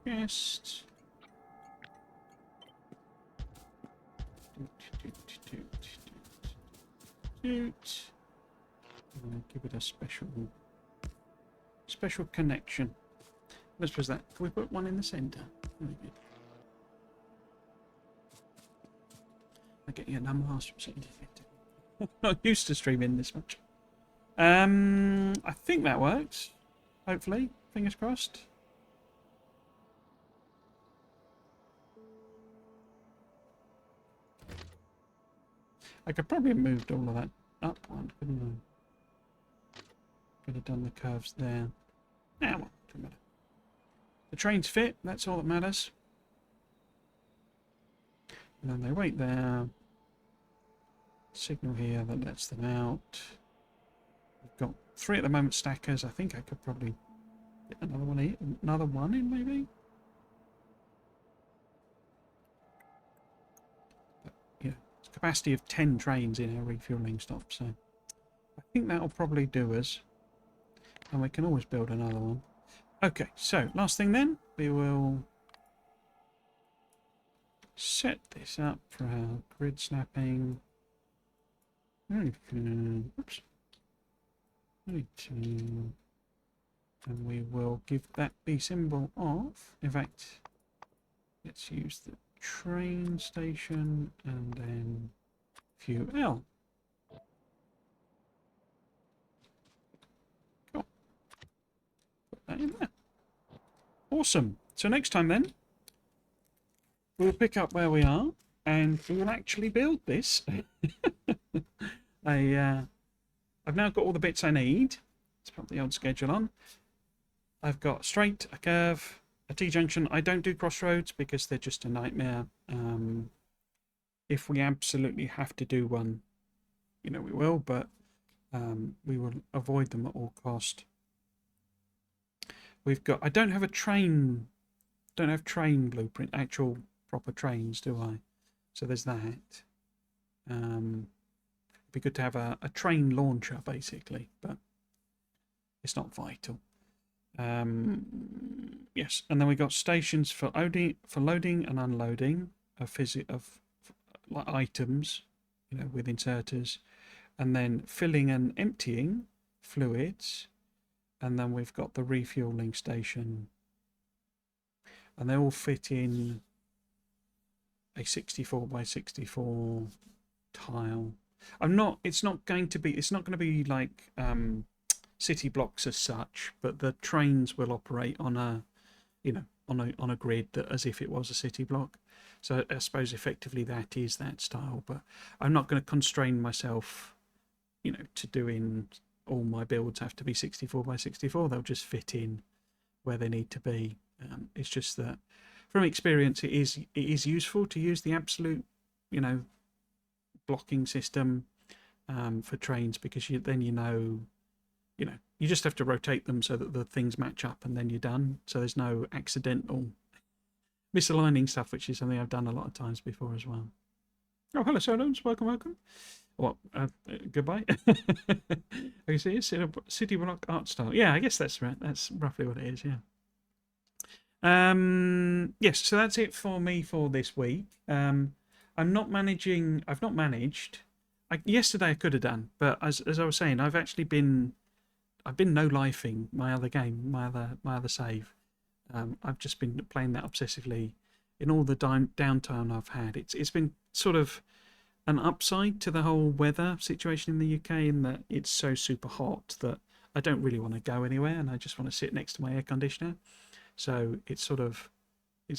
chest. And give it a special connection. Let's put that. Can we put one in the centre? Very good. I'm getting a number master. Not used to streaming this much. I think that works. Hopefully, fingers crossed. I could probably have moved all of that up one, couldn't I? Could have done the curves there. Nah, well, doesn't matter. The trains fit, that's all that matters. And then they wait there. Signal here that lets them out. We've got 3 at the moment stackers. I think I could probably get another one in maybe. But yeah, it's a capacity of 10 trains in our refueling stop, so I think that'll probably do us. And we can always build another one. Okay, so last thing then, we will set this up for our grid snapping. Oops. 22. And we will give that the symbol of. In fact, let's use the train station and then fuel. Cool. Put that in there. Awesome. So next time then, we'll pick up where we are and we will actually build this. I've now got all the bits I need. Let's put the old schedule on. I've got straight, a curve, a T-junction. I don't do crossroads because they're just a nightmare. If we absolutely have to do one, you know, we will, but we will avoid them at all cost. We've got, I don't have train blueprint, actual proper trains, do I? So there's that. It'd be good to have a train launcher, basically, but it's not vital. Yes, and then we got stations for loading and unloading of items, you know, with inserters, and then filling and emptying fluids, and then we've got the refueling station, and they all fit in a 64 by 64 tile. It's not going to be like city blocks as such, but the trains will operate on a, you know, on a grid that as if it was a city block. So I suppose effectively that is that style, but I'm not going to constrain myself, you know, to doing all my builds have to be 64 by 64. They'll just fit in where they need to be. It's just that from experience it is useful to use the absolute, you know, blocking system for trains, because then you know, you just have to rotate them so that the things match up and then you're done. So there's no accidental misaligning stuff, which is something I've done a lot of times before as well. Oh, hello, Solons. Welcome. Well, goodbye. I see it's city block art style. Yeah, I guess that's right. That's roughly what it is, yeah. Yes, so that's it for me for this week. I've not managed. Yesterday I could have done, but as I was saying, I've been no-lifing my other game, my other save. I've just been playing that obsessively in all the downtime I've had. It's been sort of an upside to the whole weather situation in the UK, in that it's so super hot that I don't really want to go anywhere, and I just want to sit next to my air conditioner. So it's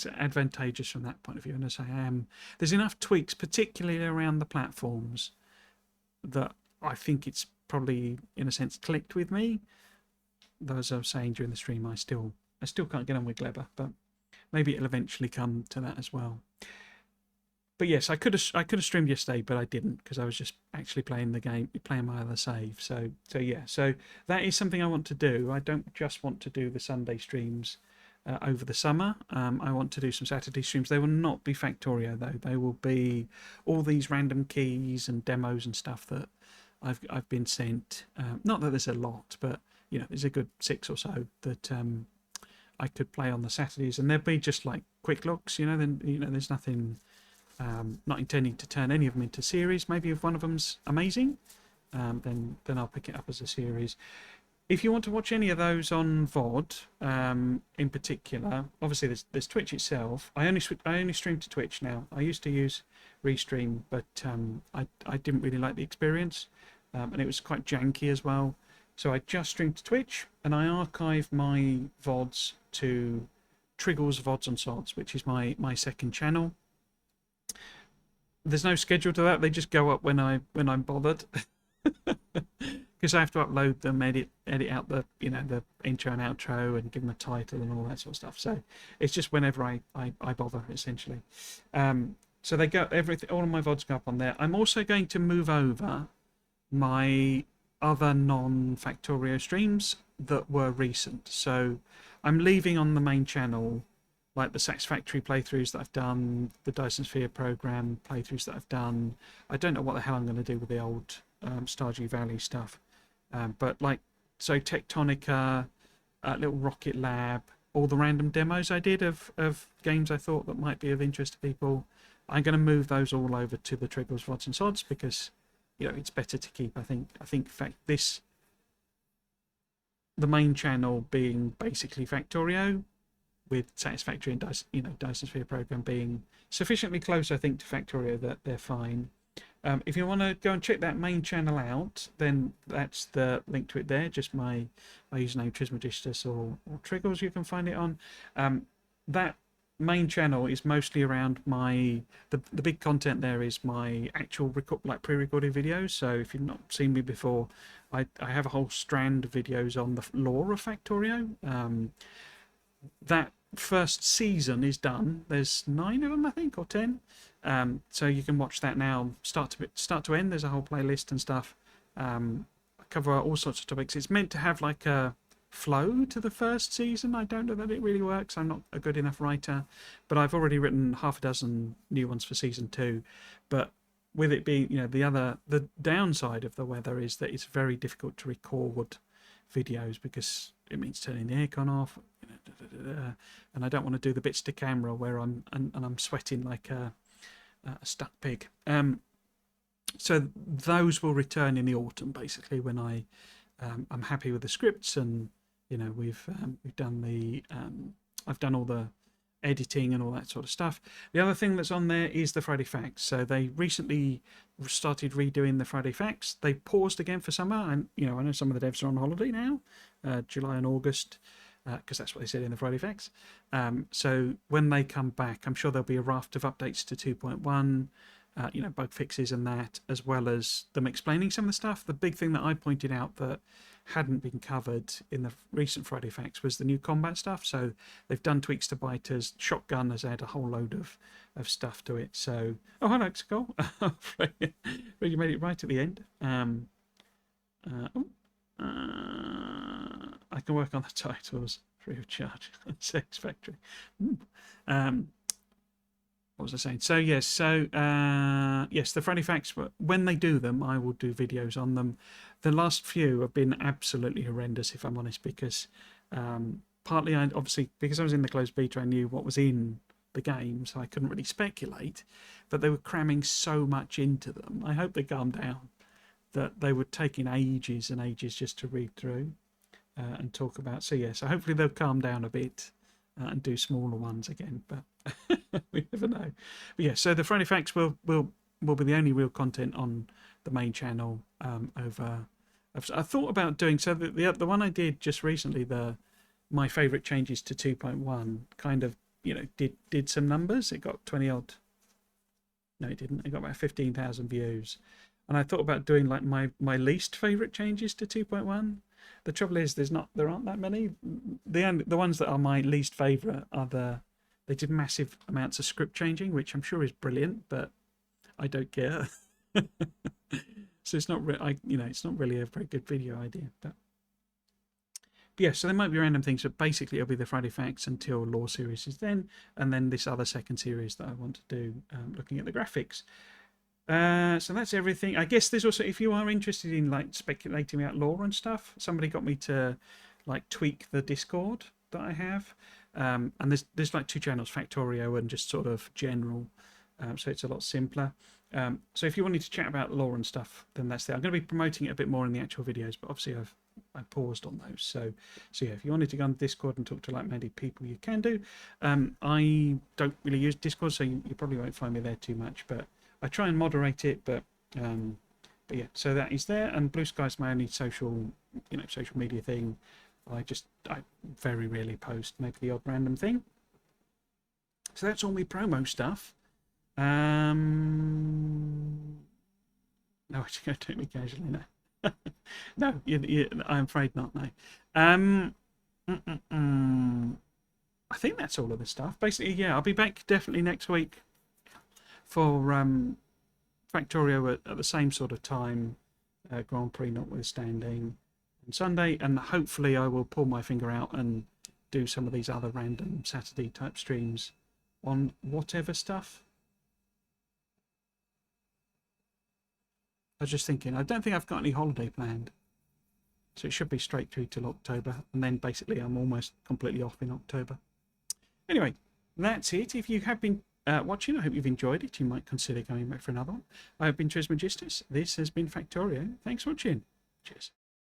advantageous from that point of view. And as I am, there's enough tweaks, particularly around the platforms, that I think it's probably in a sense clicked with me. Though, as I was saying during the stream, I still can't get on with Gleber, but maybe it'll eventually come to that as well. But yes, I could have streamed yesterday, but I didn't, because I was just actually playing the game, playing my other save. So yeah, so that is something I want to do. I don't just want to do the Sunday streams over the summer. I want to do some Saturday streams. They will not be Factorio though. They will be all these random keys and demos and stuff that I've been sent. Not that there's a lot, but you know, there's a good 6 or so that I could play on the Saturdays, and they'll be just like quick looks. You know, then there's nothing. Not intending to turn any of them into series. Maybe if one of them's amazing, then I'll pick it up as a series. if you want to watch any of those on VOD, in particular, obviously there's Twitch itself. I only stream to Twitch now. I used to use Restream, but I didn't really like the experience, and it was quite janky as well. So I just stream to Twitch, and I archive my VODs to Triggle's VODs and Sods, which is my second channel. There's no schedule to that. They just go up when I'm bothered. Because I have to upload them, edit out the the intro and outro, and give them a title and all that sort of stuff. So it's just whenever I bother, essentially. So they go all of my VODs go up on there. I'm also going to move over my other non-Factorio streams that were recent. So I'm leaving on the main channel like the Satisfactory playthroughs that I've done, the Dyson Sphere program playthroughs that I've done. I don't know what the hell I'm going to do with the old Stardew Valley stuff. But like, so Tectonica, Little Rocket Lab, all the random demos I did of games I thought that might be of interest to people, I'm going to move those all over to the Triggles, VODs and Sods because, it's better to keep. I think in fact the main channel being basically Factorio, with Satisfactory and Dyson Sphere program being sufficiently close, I think, to Factorio that they're fine. If you want to go and check that main channel out, then that's the link to it there. Just my username Trismegistus or Triggles. You can find it on. That main channel is mostly around the big content. There is my actual pre-recorded videos. So if you've not seen me before, I have a whole strand of videos on the lore of Factorio. That first season is done. There's 9 of them, I think, or 10. So you can watch that now, start to end. There's a whole playlist and stuff. I cover all sorts of topics. It's meant to have like a flow to the first season. I don't know that it really works. I'm not a good enough writer, but I've already written half a dozen new ones for season 2. But with it being, the downside of the weather is that it's very difficult to record videos because it means turning the aircon off, and I don't want to do the bits to camera where I'm sweating like a stuck pig. So those will return in the autumn, basically, when I'm happy with the scripts, and we've done I've done all the editing and all that sort of stuff. The other thing that's on there is the Friday Facts. So they recently started redoing the Friday Facts. They paused again for summer, and I know some of the devs are on holiday now, July and August, because that's what they said in the Friday Facts. So when they come back, I'm sure there'll be a raft of updates to 2.1, bug fixes and that, as well as them explaining some of the stuff. The big thing that I pointed out that hadn't been covered in the recent Friday Facts was the new combat stuff. So they've done tweaks to biters. Shotgun has had a whole load of stuff to it. So, oh, hello, Xcol. You made it right at the end. I can work on the titles free of charge. Satisfactory. What was I saying? So yes, yes, the Friday Facts, when they do them, I will do videos on them. The last few have been absolutely horrendous, if I'm honest, because partly, obviously, because I was in the closed beta, I knew what was in the game, so I couldn't really speculate, but they were cramming so much into them. I hope they calm down, that they were taking ages and ages just to read through and talk about. So yes, so hopefully they'll calm down a bit and do smaller ones again, but we never know. But yeah, so the Friday Facts will be the only real content on the main channel. I thought about doing, so the one I did just recently, my favourite changes to 2.1, kind of did some numbers. It got 20 odd. No, it didn't. It got about 15,000 views. And I thought about doing like my least favourite changes to 2.1. The trouble is there aren't that many. The ones that are my least favourite are they did massive amounts of script changing, which I'm sure is brilliant, but I don't care. So it's not it's not really a very good video idea. But yeah, so there might be random things, but basically it'll be the Friday Facts until Lore series is then, and then this other second series that I want to do, looking at the graphics. So that's everything. I guess there's also, if you are interested in like speculating about lore and stuff, somebody got me to like tweak the Discord that I have, and there's like 2 channels, Factorio and just sort of general, so it's a lot simpler. So if you wanted to chat about lore and stuff, then that's there. I'm going to be promoting it a bit more in the actual videos, but obviously I've I paused on those. So yeah, if you wanted to go on Discord and talk to like-minded people, you can do. I don't really use Discord, so you probably won't find me there too much, but I try and moderate it. But yeah, so that is there, and Blue Sky's my only social media thing. I very rarely post, maybe the odd random thing. So that's all my promo stuff. No, actually, don't take me casually, no. No, I'm afraid not, no. I think that's all of the stuff. Basically, yeah, I'll be back definitely next week for Factorio at the same sort of time, Grand Prix notwithstanding, on Sunday, and hopefully I will pull my finger out and do some of these other random Saturday type streams on whatever stuff. I was just thinking, I don't think I've got any holiday planned, so it should be straight through till October, and then basically I'm almost completely off in October. Anyway, that's it. If you have been watching, I hope you've enjoyed it. You might consider going back for another one. I have been Trismegistus. This has been Factorio. Thanks for watching. Cheers.